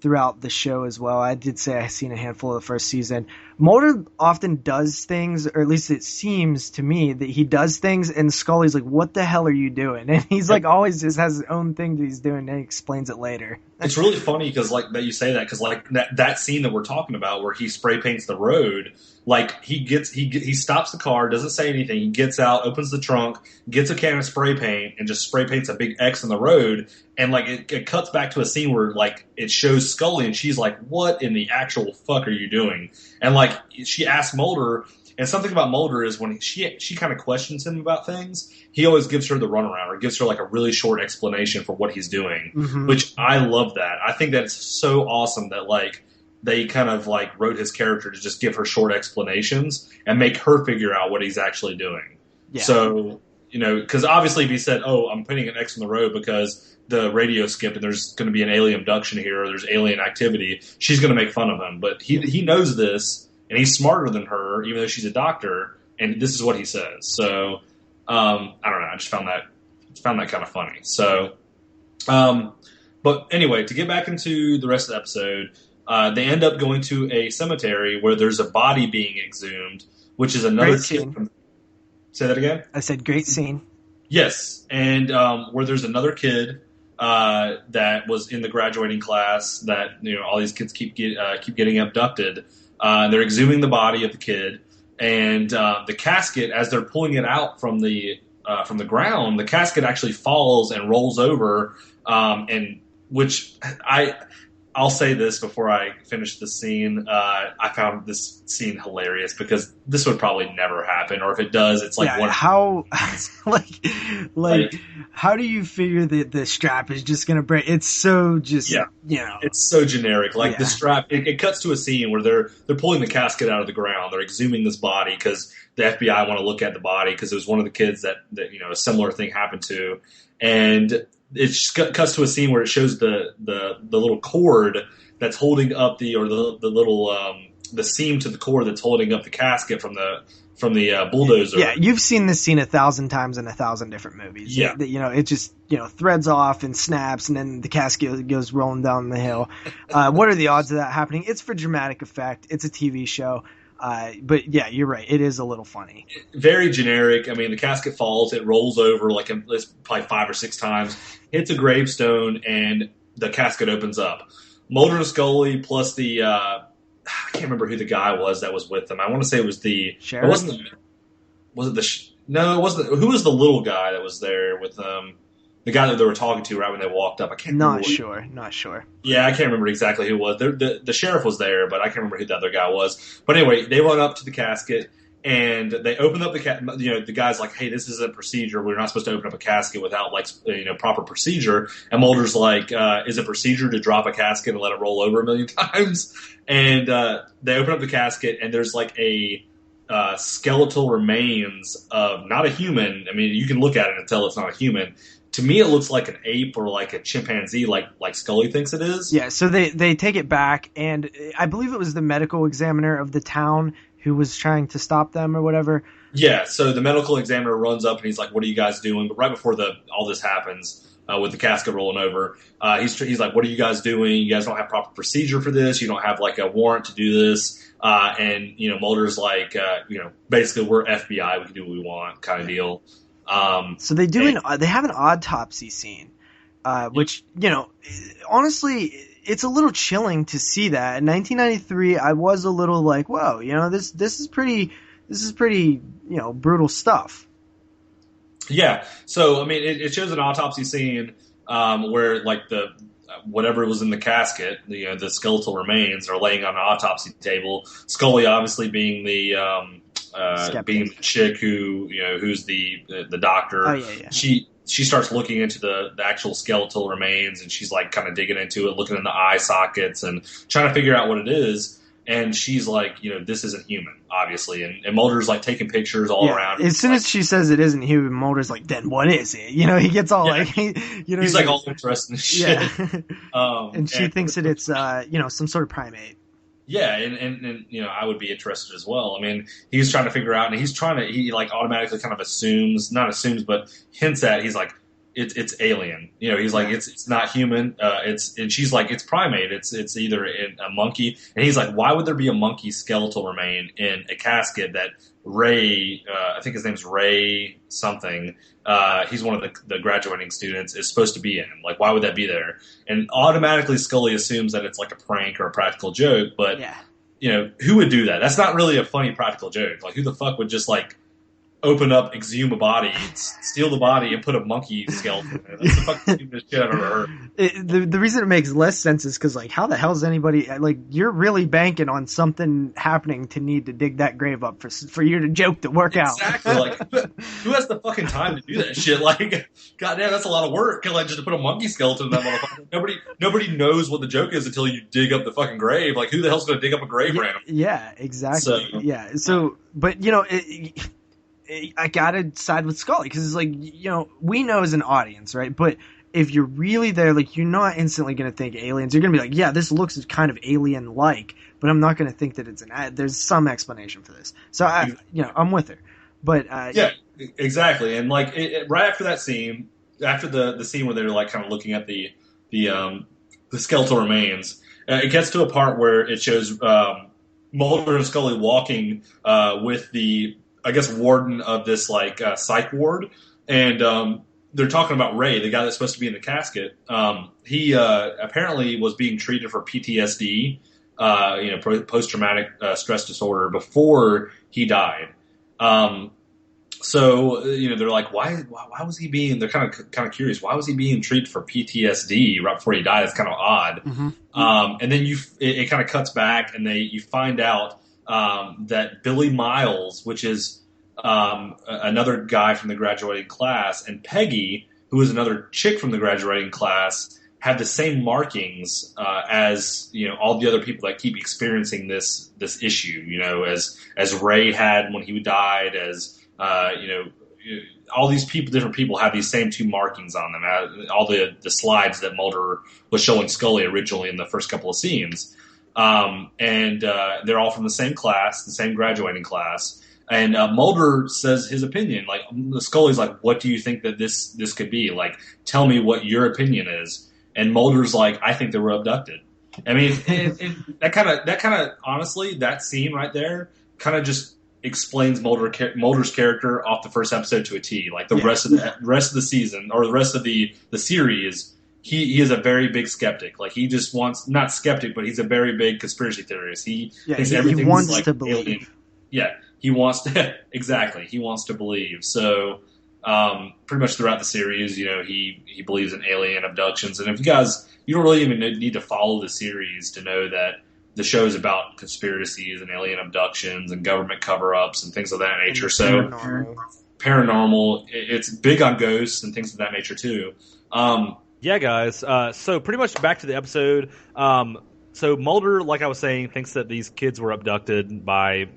throughout the show as well. I did say I seen a handful of the first season. Mulder often does things, or at least it seems to me that he does things, and Scully's like, "What the hell are you doing?" And he's like, always just has his own thing that he's doing, and he explains it later. It's really funny because like that you say that because like that scene that we're talking about where he spray paints the road, like he stops the car, doesn't say anything, he gets out, opens the trunk, gets a can of spray paint, and just spray paints a big X on the road, and like it cuts back to a scene where like it shows Scully and she's like, "What in the actual fuck are you doing?" And like she asks Mulder. And something about Mulder is when she kind of questions him about things, he always gives her the runaround or gives her like a really short explanation for what he's doing, which I love that. I think that it's so awesome that like they kind of like wrote his character to just give her short explanations and make her figure out what he's actually doing. Yeah. So, because obviously if he said, "Oh, I'm putting an X on the road because the radio skipped and there's going to be an alien abduction here or there's alien activity," she's going to make fun of him. But he knows this. And he's smarter than her, even though she's a doctor. And this is what he says. So I don't know. I just found that kind of funny. So, but anyway, to get back into the rest of the episode, they end up going to a cemetery where there's a body being exhumed, which is another kid. Say that again. I said great scene. Yes, and where there's another kid that was in the graduating class that all these kids keep getting abducted. They're exhuming the body of the kid, and the casket, as they're pulling it out from the ground, the casket actually falls and rolls over, and which I'll say this before I finish the scene. I found this scene hilarious because this would probably never happen, or if it does, it's like how like how do you figure that the strap is just gonna break? It's so just it's so generic. Like the strap, it cuts to a scene where they're pulling the casket out of the ground. They're exhuming this body because the FBI want to look at the body because it was one of the kids that a similar thing happened to, and it cuts to a scene where it shows the little cord that's holding up the little the seam to the cord that's holding up the casket from the bulldozer. Yeah, you've seen this scene 1,000 times in 1,000 different movies. Yeah, it just threads off and snaps, and then the casket goes rolling down the hill. What are the odds of that happening? It's for dramatic effect. It's a TV show. But yeah, you're right. It is a little funny. Very generic. I mean, the casket falls. It rolls over it's probably 5 or 6 times. Hits a gravestone, and the casket opens up. Mulder and Scully plus the I can't remember who the guy was that was with them. I want to say it was the sheriff. No, it wasn't. Who was the little guy that was there with them? The guy that they were talking to right when they walked up. I can't remember. Not sure. Yeah, I can't remember exactly who it was. The sheriff was there, but I can't remember who the other guy was. But anyway, they run up to the casket, and they open up the guy's like, "Hey, this isn't procedure. We're not supposed to open up a casket without proper procedure." And Mulder's like, "Is it procedure to drop a casket and let it roll over a million times?" And they open up the casket, and there's like a skeletal remains of not a human. I mean, you can look at it and tell it's not a human. To me, it looks like an ape or like a chimpanzee, like Scully thinks it is. Yeah, so they take it back, and I believe it was the medical examiner of the town who was trying to stop them or whatever. Yeah, so the medical examiner runs up, and he's like, "What are you guys doing?" But right before all this happens, with the casket rolling over, he's like, "What are you guys doing? You guys don't have proper procedure for this. You don't have like a warrant to do this." And Mulder's like, basically, we're FBI. We can do what we want, kind of deal. So they have an autopsy scene, which honestly, it's a little chilling to see that. In 1993, I was a little like, whoa, this is pretty brutal stuff. Yeah. So I mean, it shows an autopsy scene where like whatever was in the casket, the skeletal remains are laying on an autopsy table. Scully obviously being the being the chick who's the doctor. Oh, yeah. She starts looking into the actual skeletal remains, and she's like kind of digging into it, looking in the eye sockets and trying to figure out what it is. And she's like, this isn't human, obviously. And Mulder's like taking pictures all around. As soon as she says it isn't human, Mulder's like, then what is it? He gets all like, he's like all interested in shit. Yeah. And she thinks that it's, some sort of primate. Yeah, and I would be interested as well. I mean, he's trying to figure out, and he like automatically kind of not assumes, but hints at, he's like, it's alien. You know, he's like, it's not human. And she's like, it's primate. It's either a monkey. And he's like, why would there be a monkey skeletal remain in a casket that Ray, I think his name's Ray something. He's one of the graduating students is supposed to be in. Like, why would that be there? And automatically Scully assumes that it's like a prank or a practical joke. But you know, who would do that? That's not really a funny practical joke. Like, who the fuck would just like open up, exhume a body, steal the body, and put a monkey skeleton in there? That's the fucking stupidest shit I've ever heard. The reason it makes less sense is because, like, how the hell is anybody, like, you're really banking on something happening to need to dig that grave up for your joke to work out. Exactly. Like, who has the fucking time to do that shit? Like, goddamn, that's a lot of work. Like, just to put a monkey skeleton in that motherfucker. Nobody knows what the joke is until you dig up the fucking grave. Like, who the hell's going to dig up a grave random? Yeah, exactly. So, but, you know, I gotta side with Scully because it's like, you know, we know as an audience, right? But if you're really there, like, you're not instantly gonna think aliens. You're gonna be like, yeah, this looks kind of alien-like, but I'm not gonna think that it's there's some explanation for this. So I'm with her. But yeah, exactly. And like right after that scene, after the scene where they're like kind of looking at the skeletal remains, it gets to a part where it shows Mulder and Scully walking with the, I guess, warden of this like psych ward, and they're talking about Ray, the guy that's supposed to be in the casket. He apparently was being treated for PTSD, post-traumatic stress disorder, before he died. So they're like, why was he being? They're kind of curious. Why was he being treated for PTSD right before he died? It's kind of odd. Mm-hmm. And then it kind of cuts back, and you find out that Billy Miles, which is another guy from the graduating class, and Peggy, who is another chick from the graduating class, have the same markings as all the other people that keep experiencing this issue. As Ray had when he died, as all these different people have these same two markings on them. All the slides that Mulder was showing Scully originally in the first couple of scenes. And they're all from the same class, the same graduating class. And Mulder says his opinion. Like, Scully's like, what do you think that this could be? Like, tell me what your opinion is. And Mulder's like, I think they were abducted. I mean, that kind of honestly, that scene right there kind of just explains Mulder's character off the first episode to a T. Like the rest of the season, or the rest of the series, he is a very big skeptic. Like, he just wants, not skeptic, but he's a very big conspiracy theorist. He thinks everything's wants like to believe. Alien. Yeah, he wants to exactly. He wants to believe. So pretty much throughout the series, he believes in alien abductions. And if you don't really even need to follow the series to know that the show is about conspiracies and alien abductions and government cover-ups and things of that nature. So paranormal, it's big on ghosts and things of that nature too. Yeah, guys. So pretty much back to the episode. So Mulder, like I was saying, thinks that these kids were abducted by,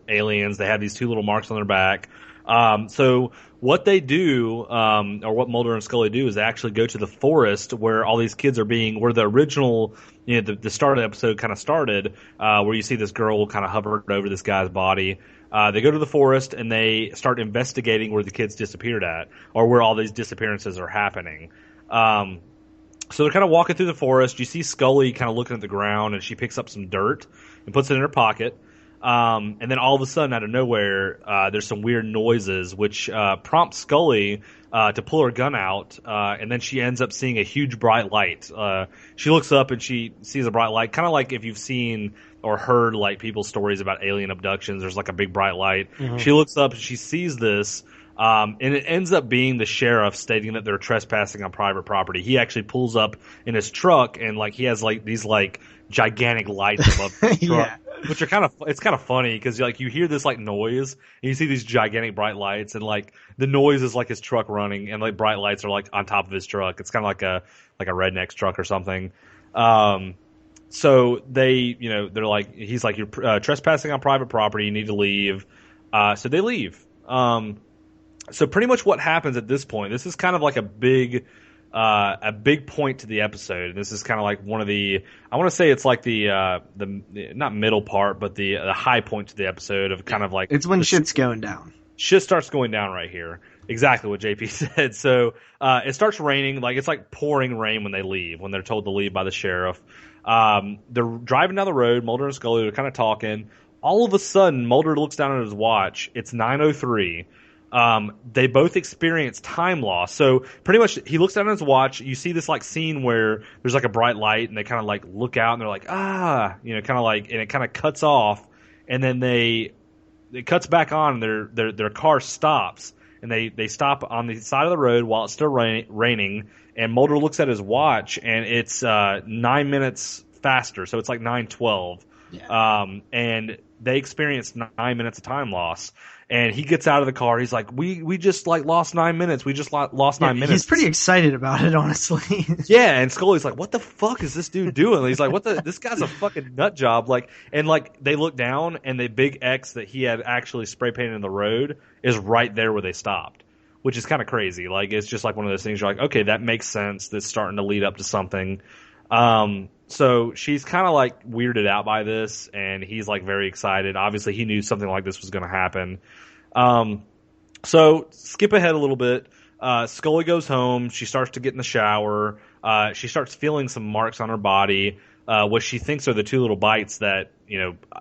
aliens. They have these two little marks on their back. So what they do, or what Mulder and Scully do, is they actually go to the forest where all these kids are where the original, the start of the episode kind of started, where you see this girl kind of hovered over this guy's body. They go to the forest and they start investigating where the kids disappeared at, or where all these disappearances are happening. So they're kind of walking through the forest. You see Scully kind of looking at the ground, and she picks up some dirt and puts it in her pocket. And then all of a sudden, out of nowhere, there's some weird noises, which prompts Scully to pull her gun out. And then she ends up seeing a huge bright light. She looks up and she sees a bright light, kind of like if you've seen or heard like people's stories about alien abductions. There's like a big bright light. Mm-hmm. She looks up and she sees this. And it ends up being the sheriff stating that they're trespassing on private property. He actually pulls up in his truck, and like he has like these like gigantic lights above the truck, which are it's kind of funny because like you hear this like noise and you see these gigantic bright lights, and like the noise is like his truck running, and like bright lights are like on top of his truck. It's kind of like a redneck's truck or something. So they, they're like, he's like, you're trespassing on private property. You need to leave. So they leave. So pretty much what happens at this point, this is kind of like a big point to the episode. This is kind of like one of the, I want to say it's like the not middle part, but the high point to the episode of kind of like. It's when shit's going down. shit starts going down right here. Exactly what JP said. So it starts raining. Like, it's like pouring rain when they leave, when they're told to leave by the sheriff. They're driving down the road. Mulder and Scully are kind of talking. All of a sudden, Mulder looks down at his watch. It's 9:03. They both experience time loss. So pretty much he looks down at his watch. You see this like scene where there's like a bright light and they kind of like look out and they're like, kind of like, and it kind of cuts off, and then it cuts back on and their car stops, and they stop on the side of the road while it's still raining, and Mulder looks at his watch and it's 9 minutes faster. So it's like 9:12. Yeah. And they experience 9 minutes of time loss. And he gets out of the car. He's like, we just like lost 9 minutes. We just lost 9 minutes. He's pretty excited about it, honestly. Yeah, and Scully's like, what the fuck is this dude doing? And he's like, this guy's a fucking nut job. Like, and like they look down and the big X that he had actually spray painted in the road is right there where they stopped, which is kind of crazy. Like, it's just like one of those things you're like, okay, that makes sense. That's starting to lead up to something. So she's kind of like weirded out by this, and he's like very excited. Obviously, he knew something like this was going to happen. So skip ahead a little bit. Scully goes home. She starts to get in the shower. She starts feeling some marks on her body, what she thinks are the two little bites that,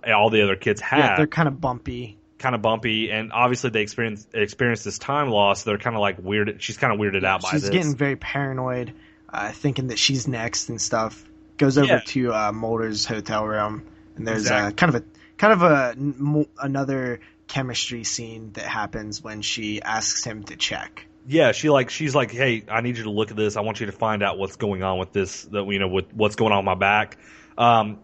all the other kids have. Yeah, they're kind of bumpy. And obviously they experience this time loss. They're kind of like weird. She's kind of weirded out by this. She's getting very paranoid, thinking that she's next and stuff. Goes over to Mulder's hotel room, and there's kind of another chemistry scene that happens when she asks him to check. Yeah, she's like, hey, I need you to look at this. I want you to find out what's going on with this. With what's going on with my back.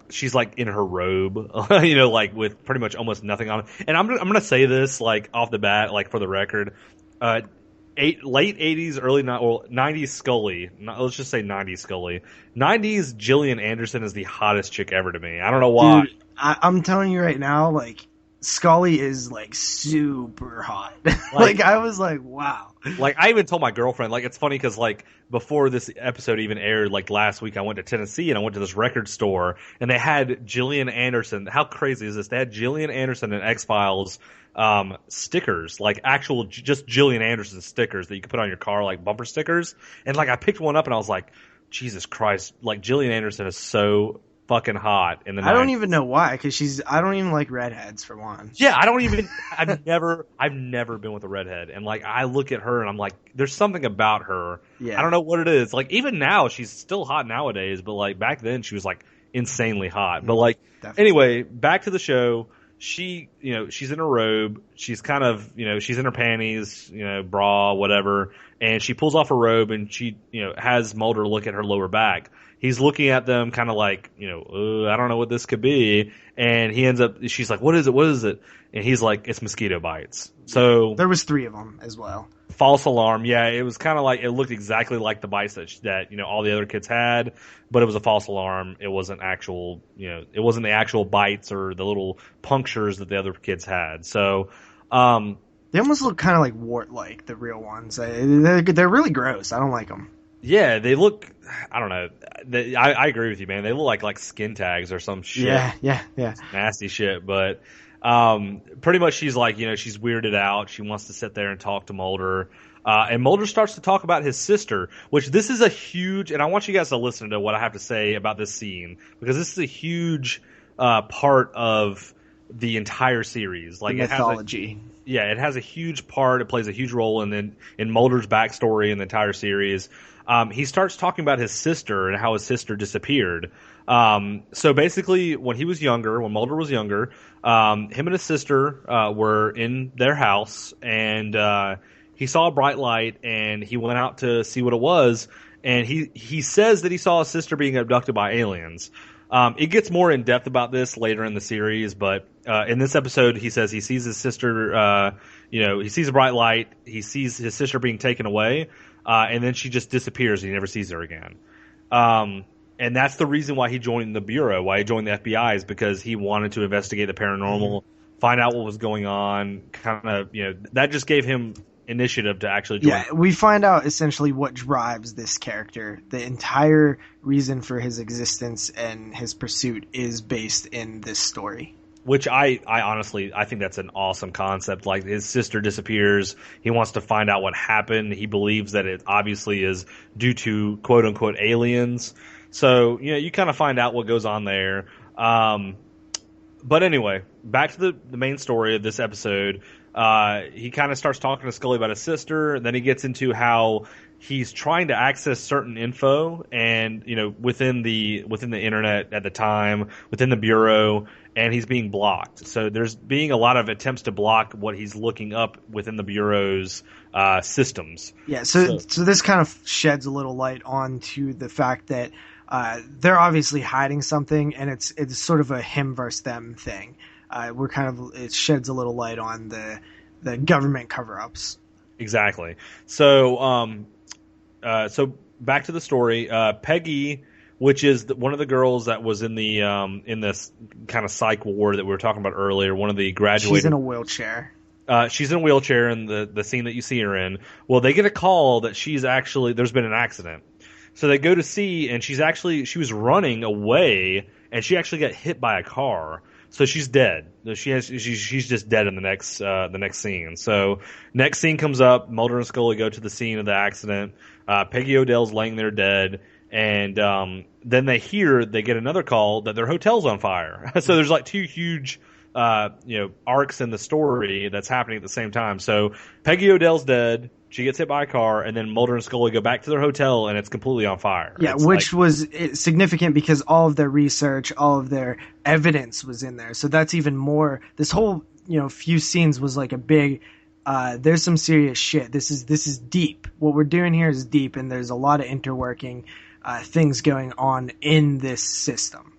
She's like in her robe, like with pretty much almost nothing on. And I'm gonna say this like off the bat, like for the record, late 80s, early 90s Scully. Let's just say 90s Scully. 90s Gillian Anderson is the hottest chick ever to me. I don't know why. Dude, I'm telling you right now, like, Scully is like super hot. Like I was like, wow. Like I even told my girlfriend, like it's funny because like before this episode even aired, like last week I went to Tennessee and I went to this record store and they had Gillian Anderson. How crazy is this? They had Gillian Anderson and X-Files stickers, like actual just Gillian Anderson stickers that you could put on your car, like bumper stickers. And like I picked one up and I was like, Jesus Christ, like Gillian Anderson is so fucking hot in the 90s. I don't even know why, because I don't even like redheads for one. Yeah, I've never been with a redhead, and like I look at her and I'm like, there's something about her. Yeah. I don't know what it is. Like even now, she's still hot nowadays, but like back then she was like insanely hot. But like anyway, back to the show. She, she's in her robe. She's kind of, she's in her panties, bra, whatever, and she pulls off her robe and she, has Mulder look at her lower back. He's looking at them kind of like, I don't know what this could be. And she's like, what is it? What is it? And he's like, it's mosquito bites. So there was 3 of them as well. False alarm. Yeah. It was kind of like, it looked exactly like the bites that, all the other kids had, but it was a false alarm. It wasn't actual, it wasn't the actual bites or the little punctures that the other kids had. So, they almost look kind of like wart-like, the real ones. They're really gross. I don't like them. Yeah, they look. I don't know. I agree with you, man. They look like skin tags or some shit. Yeah. Nasty shit. But pretty much, she's like, she's weirded out. She wants to sit there and talk to Mulder, and Mulder starts to talk about his sister. Which this is a huge, and I want you guys to listen to what I have to say about this scene because this is a huge part of the entire series. Like the mythology. It has a huge part. It plays a huge role in Mulder's backstory in the entire series. He starts talking about his sister and how his sister disappeared. So basically, when Mulder was younger, him and his sister were in their house, and he saw a bright light, and he went out to see what it was. And he says that he saw his sister being abducted by aliens. It gets more in depth about this later in the series, but in this episode, he says he sees his sister. He sees a bright light. He sees his sister being taken away. And then she just disappears and he never sees her again. And that's the reason why he joined the Bureau, why he joined the FBI, is because he wanted to investigate the paranormal, find out what was going on, that just gave him initiative to actually join. Yeah, we find out essentially what drives this character. The entire reason for his existence and his pursuit is based in this story. which I honestly, I think that's an awesome concept. Like, his sister disappears. He wants to find out what happened. He believes that it obviously is due to quote unquote aliens. So, you kind of find out what goes on there. But anyway, back to the main story of this episode. He kind of starts talking to Scully about his sister. Then he gets into how he's trying to access certain info, and within the internet at the time, within the bureau, and he's being blocked. So there's being a lot of attempts to block what he's looking up within the bureau's systems. Yeah. So this kind of sheds a little light onto the fact that they're obviously hiding something, and it's sort of a him versus them thing. It sheds a little light on the government cover-ups. Exactly. So so back to the story. Peggy, which is one of the girls that was in this kind of psych ward that we were talking about earlier, one of the graduated. She's in a wheelchair. She's in a wheelchair in the scene that you see her in. Well, they get a call that there's been an accident. So they go to see, and she was running away, and she actually got hit by a car. So she's dead. She's just dead in the next scene. So next scene comes up. Mulder and Scully go to the scene of the accident. Peggy Odell's laying there dead, and then they get another call that their hotel's on fire. So there's like two huge arcs in the story that's happening at the same time. So Peggy Odell's dead. She gets hit by a car, and then Mulder and Scully go back to their hotel, and it's completely on fire. Yeah, which was significant because all of their research, all of their evidence was in there. So that's even more. This whole few scenes was like a big. There's some serious shit. This is deep. What we're doing here is deep, and there's a lot of interworking things going on in this system.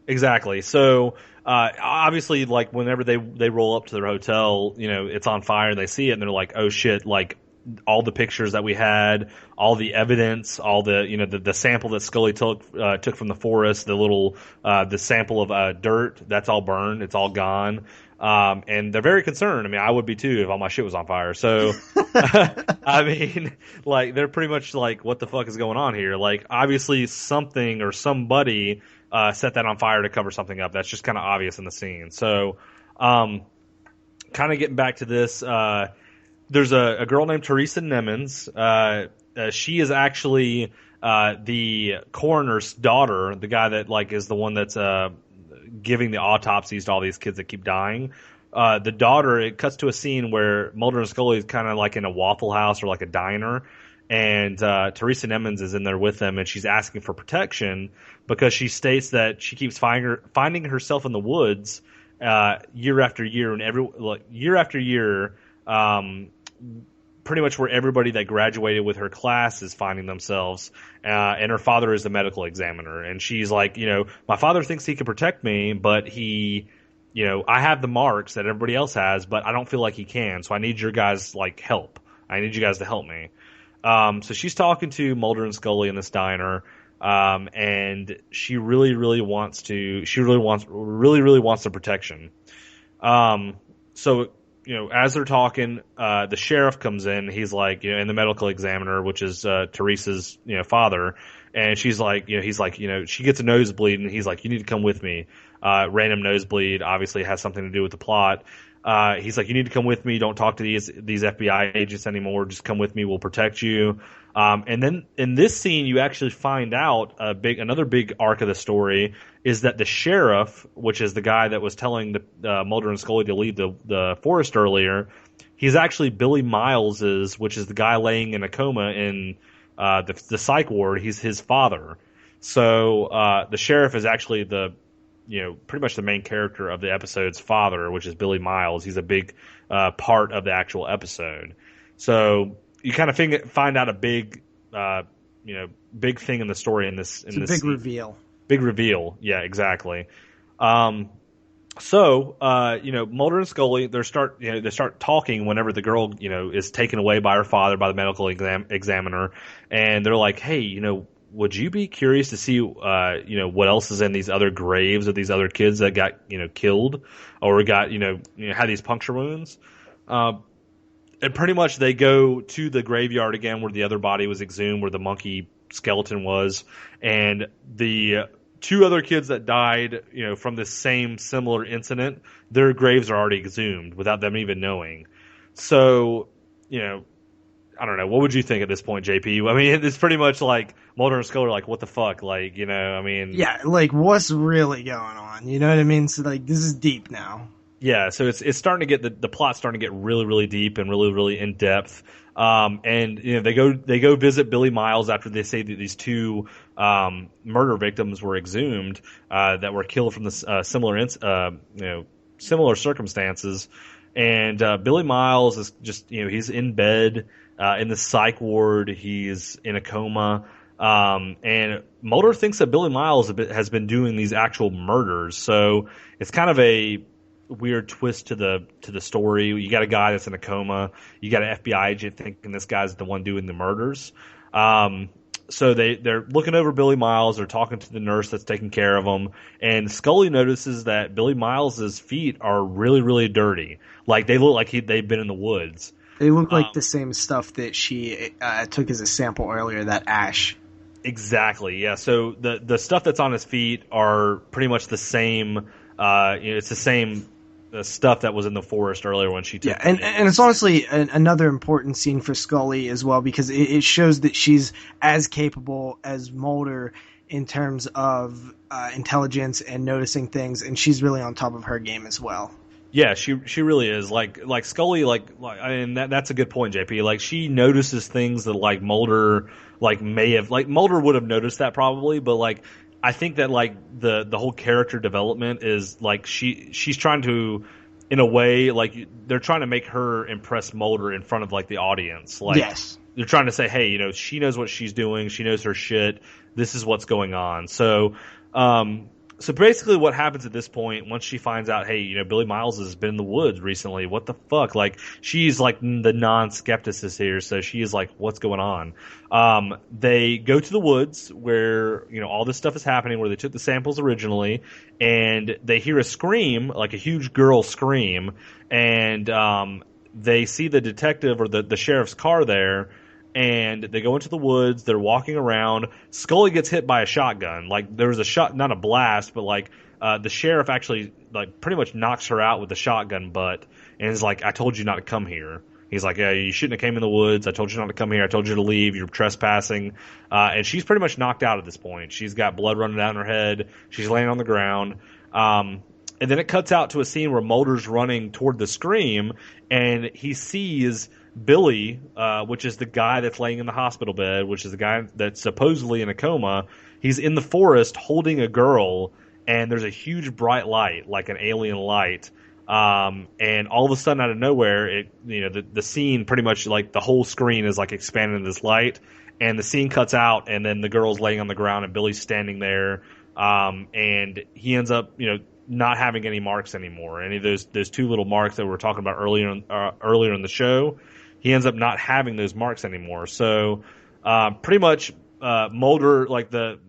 Exactly. So obviously, like whenever they roll up to their hotel, it's on fire, and they see it, and they're like, "Oh shit!" Like, all the pictures that we had, all the evidence, all the the sample that Scully took from the forest, the sample of dirt, that's all burned, it's all gone, and they're very concerned. I mean, I would be too if all my shit was on fire. So, I mean, like, they're pretty much like, what the fuck is going on here? Like, obviously something or somebody set that on fire to cover something up. That's just kind of obvious in the scene. So, kind of getting back to this. There's a girl named Teresa Nemens. She is actually the coroner's daughter, the guy that is the one that's giving the autopsies to all these kids that keep dying. The daughter, it cuts to a scene where Mulder and Scully is kind of like in a Waffle House or like a diner, and Teresa Nemens is in there with them, and she's asking for protection because she states that she keeps finding herself in the woods year after year, and year after year. Pretty much where everybody that graduated with her class is finding themselves, and her father is the medical examiner, and she's like, my father thinks he can protect me, but he, I have the marks that everybody else has, but I don't feel like he can, so I need your guys' help. I need you guys to help me. So she's talking to Mulder and Scully in this diner, and she really wants the protection. So as they're talking, the sheriff comes in. He's like, and the medical examiner, which is Teresa's, father, and she's like, he's like, she gets a nosebleed, and he's like, you need to come with me. Random nosebleed obviously has something to do with the plot. He's like, you need to come with me. Don't talk to these FBI agents anymore. Just come with me. We'll protect you. And then in this scene, you actually find out another big arc of the story is that the sheriff, which is the guy that was telling the Mulder and Scully to leave the forest earlier, he's actually Billy Miles's, which is the guy laying in a coma in the psych ward. He's his father. So the sheriff is actually pretty much the main character of the episode's father, which is Billy Miles. He's a big part of the actual episode. So you kind of find out a big, big thing in the story in this. It's a big reveal. Big reveal. Yeah, exactly. So Mulder and Scully, they start talking whenever the girl, is taken away by her father, by the medical examiner, and they're like, hey, would you be curious to see, what else is in these other graves of these other kids that got, killed or got, had these puncture wounds? And pretty much they go to the graveyard again where the other body was exhumed, where the monkey skeleton was, and the two other kids that died, from this same similar incident, their graves are already exhumed without them even knowing. So, I don't know. What would you think at this point, JP? I mean, it's pretty much like Mulder and Scully are like, what the fuck? Like, I mean. Yeah, like, what's really going on? You know what I mean? So, like, this is deep now. Yeah, so it's starting to get the plot's starting to get really, really deep and really, really in depth. And they go visit Billy Miles after they say that these two murder victims were exhumed that were killed from this similar circumstances. And Billy Miles is just he's in bed in the psych ward. He's in a coma. And Mulder thinks that Billy Miles has been doing these actual murders. So it's kind of a weird twist to the story. You got a guy that's in a coma. You got an FBI agent thinking this guy's the one doing the murders. So they're looking over Billy Miles. They're talking to the nurse that's taking care of him. And Scully notices that Billy Miles's feet are really, really dirty. Like they look like they've been in the woods. They look like the same stuff that she took as a sample earlier, that ash. Exactly, yeah. So the stuff that's on his feet are pretty much the same. It's the same stuff that was in the forest earlier when she took. Yeah, and it's honestly another important scene for Scully as well, because it shows that she's as capable as Mulder in terms of intelligence and noticing things, and she's really on top of her game as well. Yeah, she really is. Like Scully, and that's a good point, JP. Like, she notices things that Mulder may have, Mulder would have noticed that probably, but I think that the whole character development is she's trying to, in a way, they're trying to make her impress Mulder in front of the audience. Yes. They're trying to say, hey, she knows what she's doing. She knows her shit. This is what's going on. So, so basically what happens at this point, once she finds out, hey, Billy Miles has been in the woods recently. What the fuck? She's the non-skepticist here. So she is what's going on? They go to the woods where, all this stuff is happening, where they took the samples originally, and they hear a scream, a huge girl scream, and they see the detective or the sheriff's car there. And they go into the woods. They're walking around. Scully gets hit by a shotgun. There was a shot, not a blast, but the sheriff actually pretty much knocks her out with the shotgun butt, and is like, "I told you not to come here." He's like, "Yeah, you shouldn't have came in the woods. I told you not to come here. I told you to leave. You're trespassing." And she's pretty much knocked out at this point. She's got blood running down her head. She's laying on the ground. And then it cuts out to a scene where Mulder's running toward the scream, and he sees Billy, which is the guy that's laying in the hospital bed, which is the guy that's supposedly in a coma. He's in the forest holding a girl, and there's a huge bright light, like an alien light. And all of a sudden, out of nowhere, the scene pretty much the whole screen is expanding in this light, and the scene cuts out, and then the girl's laying on the ground, and Billy's standing there, and he ends up, not having any marks anymore. Any of those two little marks that we were talking about earlier in the show. He ends up not having those marks anymore. So, pretty much, Mulder,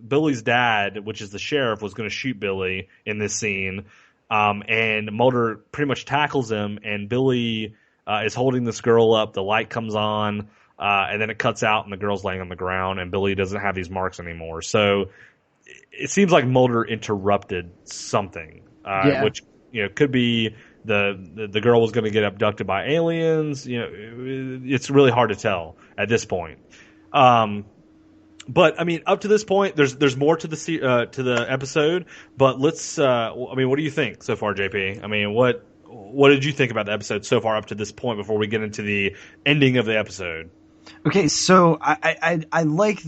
Billy's dad, which is the sheriff, was going to shoot Billy in this scene. And Mulder pretty much tackles him, and Billy, is holding this girl up. The light comes on, and then it cuts out, and the girl's laying on the ground, and Billy doesn't have these marks anymore. So, it seems like Mulder interrupted something, which, could be the girl was going to get abducted by aliens. It's really hard to tell at this point. But I mean, up to this point, there's more to the episode. But let's. What do you think so far, JP? I mean, what did you think about the episode so far up to this point before we get into the ending of the episode? Okay, so I like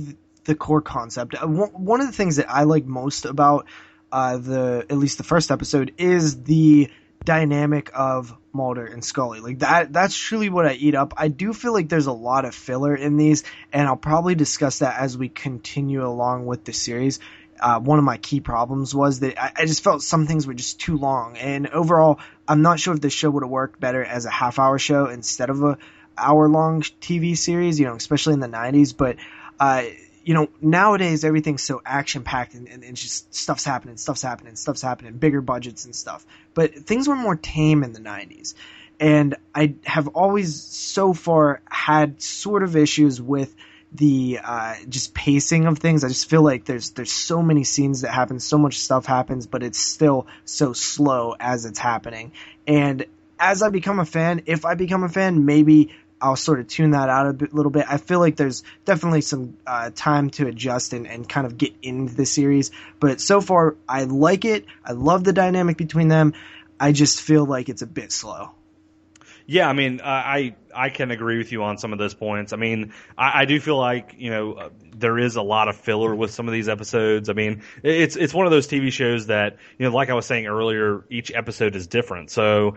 the core concept. One of the things that I like most about at least the first episode is the dynamic of Mulder and Scully. That's truly what I eat up. I do feel like there's a lot of filler in these, and I'll probably discuss that as we continue along with the series. One of my key problems was that I just felt some things were just too long, and overall, I'm not sure if this show would have worked better as a half-hour show instead of a hour-long TV series, especially in the 90s, but nowadays everything's so action-packed and just stuff's happening, bigger budgets and stuff. But things were more tame in the 90s. And I have always so far had sort of issues with the just pacing of things. I just feel like there's so many scenes that happen, so much stuff happens, but it's still so slow as it's happening. And as I become a fan, if I become a fan, maybe I'll sort of tune that out little bit. I feel like there's definitely some time to adjust and kind of get into the series. But so far, I like it. I love the dynamic between them. I just feel like it's a bit slow. Yeah, I mean, I can agree with you on some of those points. I mean, I do feel like, there is a lot of filler with some of these episodes. I mean, it's one of those TV shows that, like I was saying earlier, each episode is different. So,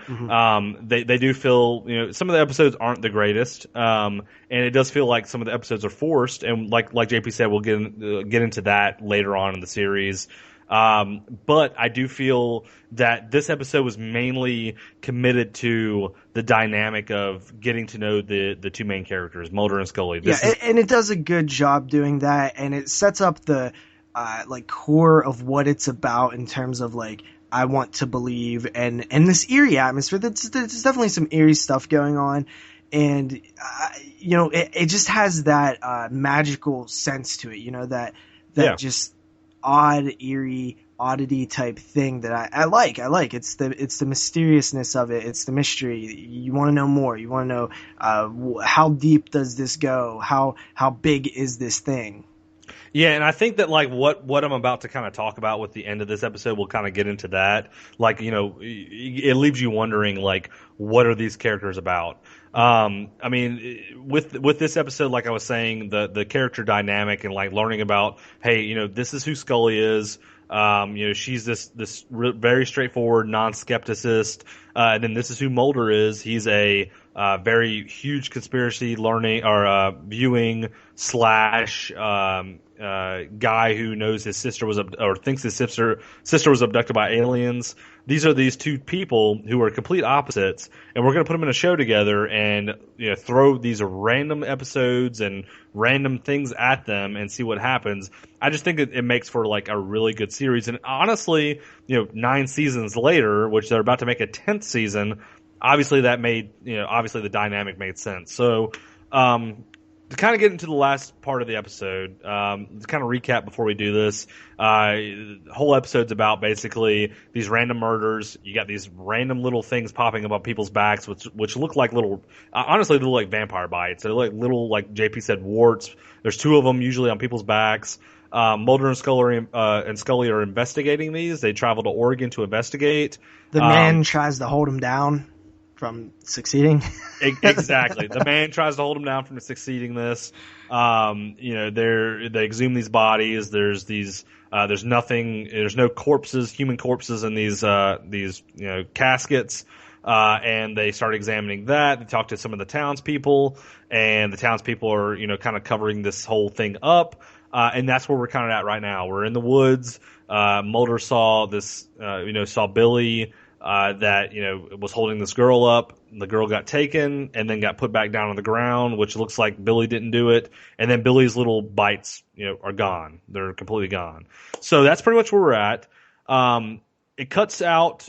they do feel, some of the episodes aren't the greatest. And it does feel like some of the episodes are forced. And like JP said, we'll get into that later on in the series. But I do feel that this episode was mainly committed to the dynamic of getting to know the two main characters, Mulder and Scully. And it does a good job doing that, and it sets up the core of what it's about in terms of I want to believe and this eerie atmosphere. There's definitely some eerie stuff going on. And it just has that magical sense to it, that just odd, eerie, oddity type thing that I like. It's the mysteriousness of it. It's the mystery. You want to know more. You want to know how deep does this go? How big is this thing? Yeah, and I think that what I'm about to kind of talk about with the end of this episode, we'll kind of get into that. It leaves you wondering what are these characters about? I mean, with this episode, like I was saying, the character dynamic and learning about, hey, this is who Scully is. She's this very straightforward non-skepticist. And then this is who Mulder is. He's a very huge conspiracy viewing / guy who knows his sister or thinks his sister was abducted by aliens. These are these two people who are complete opposites, and we're going to put them in a show together and throw these random episodes and random things at them and see what happens. I just think it makes for a really good series. And honestly, 9 seasons later, which they're about to make a 10th season, obviously obviously the dynamic made sense. So, to kind of get into the last part of the episode, to kind of recap before we do this, the whole episode's about basically these random murders. You got these random little things popping up on people's backs, which look like honestly, they look like vampire bites. They're like little, like JP said, warts. There's 2 of them usually on people's backs. Mulder and Scully are investigating these. They travel to Oregon to investigate. The man tries to hold him down from succeeding. Exactly. The man tries to hold him down from succeeding this. They exhume these bodies. There's no corpses, human corpses in these caskets. And they start examining that. They talk to some of the townspeople, and the townspeople are, kind of covering this whole thing up. And that's where we're kind of at right now. We're in the woods. Mulder saw Billy, that was holding this girl up. The girl got taken and then got put back down on the ground, which looks like Billy didn't do it. And then Billy's little bites, are gone. They're completely gone. So that's pretty much where we're at. It cuts out.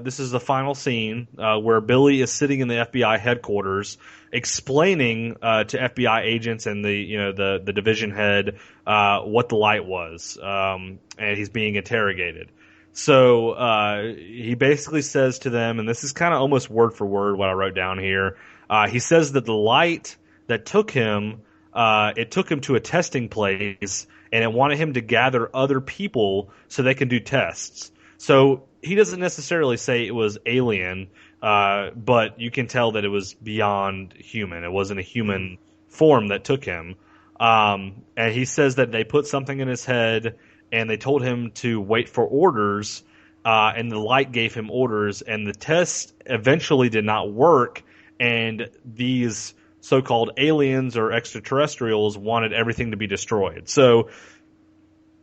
This is the final scene where Billy is sitting in the FBI headquarters, explaining to FBI agents and the division head what the light was, and he's being interrogated. So he basically says to them, and this is kind of almost word for word what I wrote down here. He says that the light that took him, it took him to a testing place, and it wanted him to gather other people so they can do tests. So he doesn't necessarily say it was alien, but you can tell that it was beyond human. It wasn't a human form that took him. And he says that they put something in his head, and they told him to wait for orders, and the light gave him orders, and the test eventually did not work, and these so-called aliens or extraterrestrials wanted everything to be destroyed. So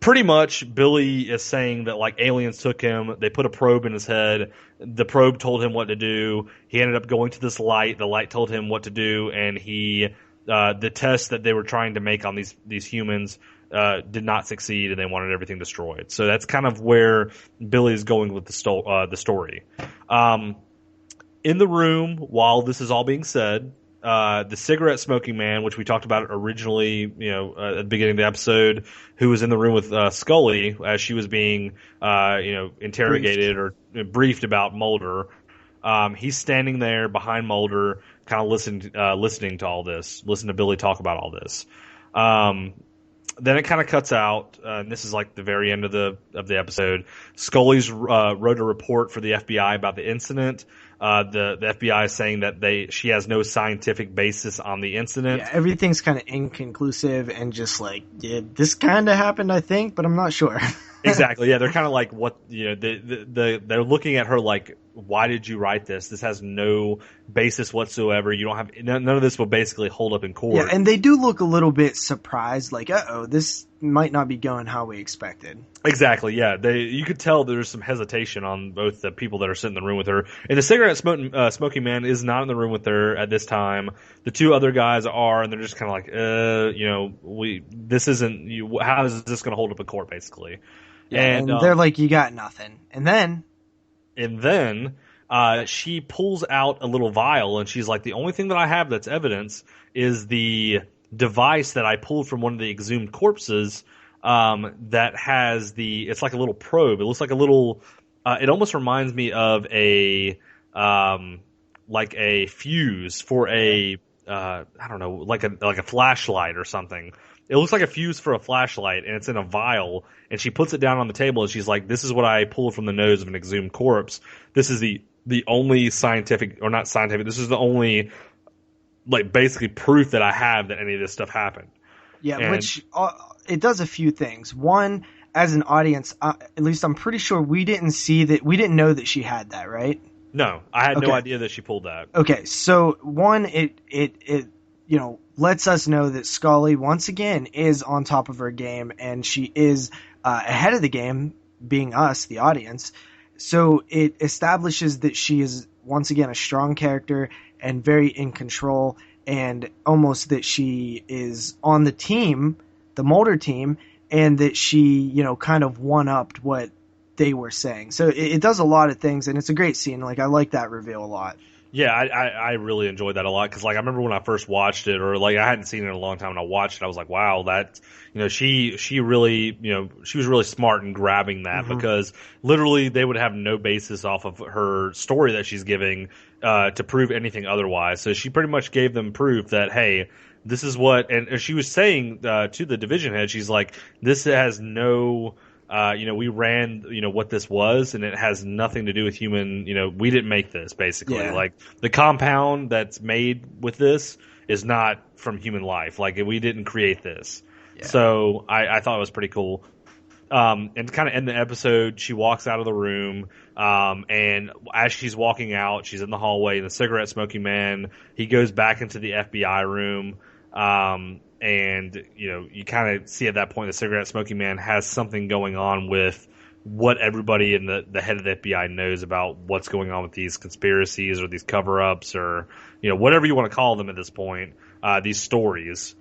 pretty much Billy is saying that aliens took him, they put a probe in his head, the probe told him what to do, he ended up going to this light, the light told him what to do, and the test that they were trying to make on these humans did not succeed, and they wanted everything destroyed. So that's kind of where Billy is going with the story. In the room, while this is all being said, the cigarette smoking man, which we talked about originally, at the beginning of the episode, who was in the room with Scully as she was being, interrogated or briefed about Mulder. He's standing there behind Mulder, kind of listening to all this, listening to Billy talk about all this. Then it kind of cuts out, and this is like the very end of the episode. Scully's wrote a report for the FBI about the incident. The FBI is saying that she has no scientific basis on the incident. Yeah, everything's kind of inconclusive and just like, yeah, this kind of happened, I think, but I'm not sure. Exactly. Yeah, they're kind of like, what, they're looking at her like, why did you write this? This has no basis whatsoever. You don't have none of this will basically hold up in court. Yeah, and they do look a little bit surprised, like, this might not be going how we expected. Exactly. Yeah, you could tell there's some hesitation on both the people that are sitting in the room with her, and the cigarette smoking man is not in the room with her at this time. The two other guys are, and they're just kind of like, this isn't. How is this going to hold up in court, basically? Yeah, and they're like, you got nothing, and then she pulls out a little vial, and she's like, the only thing that I have that's evidence is the device that I pulled from one of the exhumed corpses that has it's like a little probe. It looks like a little, it almost reminds me of like a fuse for I don't know, like a flashlight or something. It looks like a fuse for a flashlight, and it's in a vial, and she puts it down on the table, and she's like, this is what I pulled from the nose of an exhumed corpse. This is the only scientific, or not scientific, this is the only, like, basically proof that I have that any of this stuff happened. Yeah, which, it does a few things. One, as an audience, at least I'm pretty sure we didn't know that she had that, right? No, I had no idea that she pulled that. Okay, so one, it lets us know that Scully, once again, is on top of her game, and she is ahead of the game, being us, the audience. So it establishes that she is, once again, a strong character and very in control, and almost that she is on the team, the Mulder team, and that she, kind of one-upped what they were saying. So it does a lot of things, and it's a great scene. Like, I like that reveal a lot. Yeah, I really enjoyed that a lot, because, like, I remember when I first watched it, or, like, I hadn't seen it in a long time, and I watched it, I was like, wow, that, she really, she was really smart in grabbing that, because literally they would have no basis off of her story that she's giving to prove anything otherwise. So she pretty much gave them proof that, hey, this is what, and she was saying to the division head, she's like, this has no... we ran, what this was, and it has nothing to do with human, we didn't make this, basically. Yeah. Like, the compound that's made with this is not from human life. Like, we didn't create this. Yeah. So, I thought it was pretty cool. And to kind of end the episode, she walks out of the room, and as she's walking out, she's in the hallway, and the cigarette smoking man, he goes back into the FBI room, and, you kind of see at that point the cigarette smoking man has something going on with what everybody in the head of the FBI knows about what's going on with these conspiracies or these cover-ups or, whatever you want to call them at this point, these stories.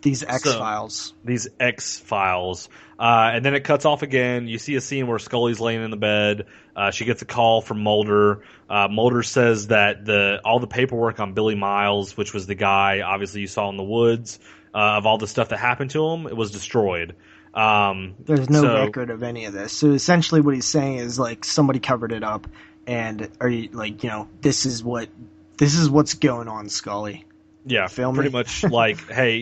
These X-Files. These X-Files. And then it cuts off again. You see a scene where Scully's laying in the bed. She gets a call from Mulder. Mulder says that all the paperwork on Billy Miles, which was the guy, obviously, you saw in the woods, of all the stuff that happened to him, it was destroyed. There's no record of any of this. So essentially what he's saying is, like, somebody covered it up, and are you, like, this is what's going on, Scully. Yeah, pretty much like, hey,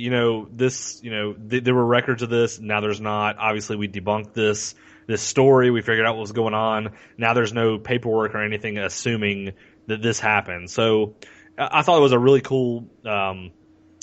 this, there were records of this. Now there's not. Obviously, we debunked this story. We figured out what was going on. Now there's no paperwork or anything assuming that this happened. So I thought it was a really cool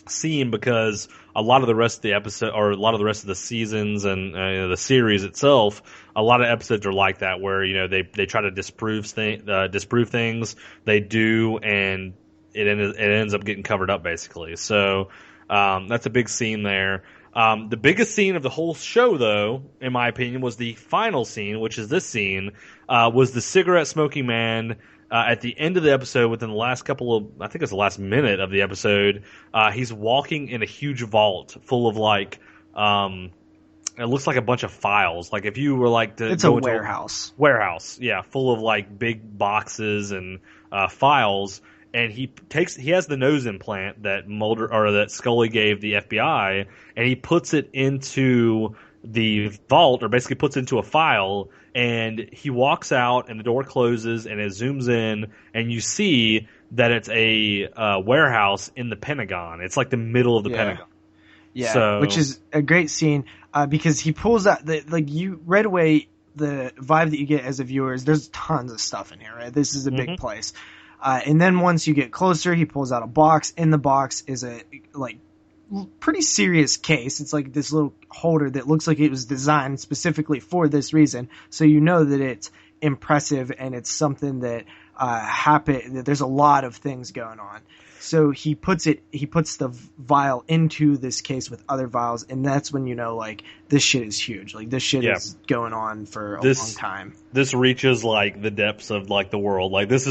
scene, because a lot of the rest of the episode, or a lot of the rest of the seasons and the series itself, a lot of episodes are like that, where they try to disprove things. They do, and it ends up getting covered up, basically. So that's a big scene there. The biggest scene of the whole show, though, in my opinion, was the final scene, which is this scene, was the cigarette smoking man at the end of the episode, within the last I think it's the last minute of the episode. He's walking in a huge vault full of, like, it looks like a bunch of files. Like, if you were like to it's a warehouse. Warehouse, yeah, full of, like, big boxes and files. and he has the nose implant that that Scully gave the FBI, and he puts it into the vault, or basically puts it into a file, and he walks out and the door closes and it zooms in and you see that it's a warehouse in the Pentagon. It's like the middle of the Pentagon. Yeah, so, which is a great scene because he pulls out you right away, the vibe that you get as a viewer is there's tons of stuff in here, right? This is a big place. And then once you get closer, he pulls out a box. In the box is a pretty serious case. It's like this little holder that looks like it was designed specifically for this reason. So you know that it's impressive and it's something that happened. That there's a lot of things going on. So he puts the vial into this case with other vials, and that's when you know, like, this shit is huge. Like, this shit is going on for a long time. This reaches, like, the depths of, like, the world. Like, this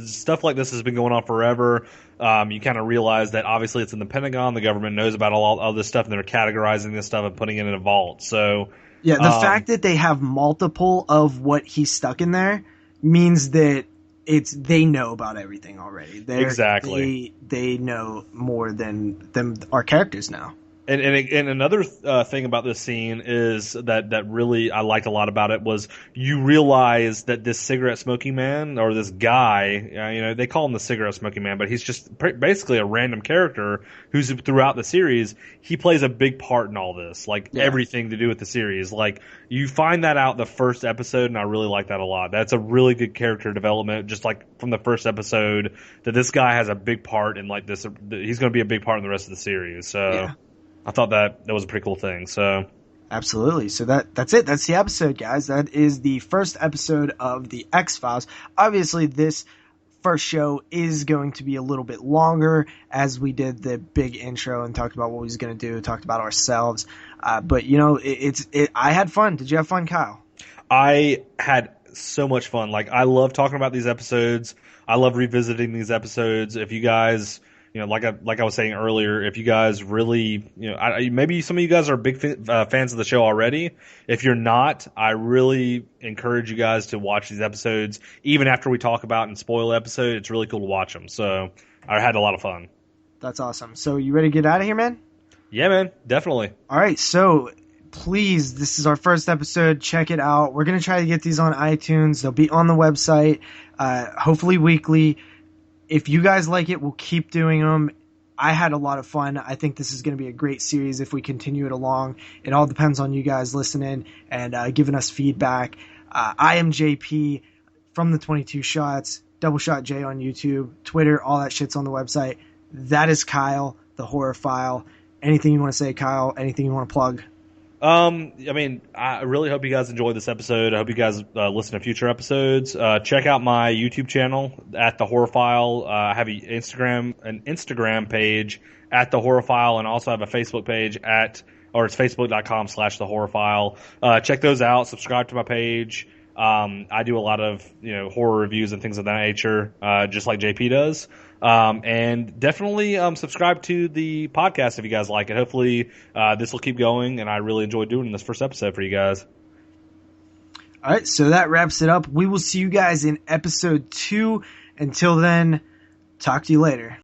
stuff like this has been going on forever. You kind of realize that obviously it's in the Pentagon. The government knows about all this stuff, and they're categorizing this stuff and putting it in a vault. So yeah, the fact that they have multiple of what he's stuck in there means that they know about everything already. Exactly. They know more than our characters know. And another thing about this scene is that really I liked a lot about it was you realize that this cigarette smoking man, or this guy, they call him the cigarette smoking man, but he's just basically a random character who's throughout the series. He plays a big part in all this, everything to do with the series. Like, you find that out in the first episode, and I really like that a lot. That's a really good character development, just like from the first episode, that this guy has a big part in this. He's going to be a big part in the rest of the series. So. Yeah. I thought that was a pretty cool thing. So, absolutely. So that's it. That's the episode, guys. That is the first episode of the X-Files. Obviously, this first show is going to be a little bit longer, as we did the big intro and talked about what we was going to do, talked about ourselves. But I had fun. Did you have fun, Kyle? I had so much fun. Like, I love talking about these episodes. I love revisiting these episodes. If you guys. Like I was saying earlier, if you guys really, maybe some of you guys are big fans of the show already. If you're not, I really encourage you guys to watch these episodes. Even after we talk about and spoil the episode, it's really cool to watch them. So I had a lot of fun. That's awesome. So you ready to get out of here, man? Yeah, man. Definitely. All right. So please, this is our first episode. Check it out. We're going to try to get these on iTunes. They'll be on the website, hopefully weekly. If you guys like it, we'll keep doing them. I had a lot of fun. I think this is going to be a great series if we continue it along. It all depends on you guys listening and giving us feedback. I am JP from the 22 Shots, DoubleshotJ on YouTube, Twitter, all that shit's on the website. That is Kyle, the horror file. Anything you want to say, Kyle? Anything you want to plug? I really hope you guys enjoyed this episode. I hope you guys listen to future episodes. Check out my YouTube channel at The Horror File. I have an Instagram page at The Horror File, and also have a Facebook page it's facebook.com/The Horror File. Check those out. Subscribe to my page. I do a lot of horror reviews and things of that nature, just like JP does. And definitely subscribe to the podcast if you guys like it. Hopefully this will keep going, and I really enjoyed doing this first episode for you guys. All right, so that wraps it up. We will see you guys in episode 2. Until then, talk to you later.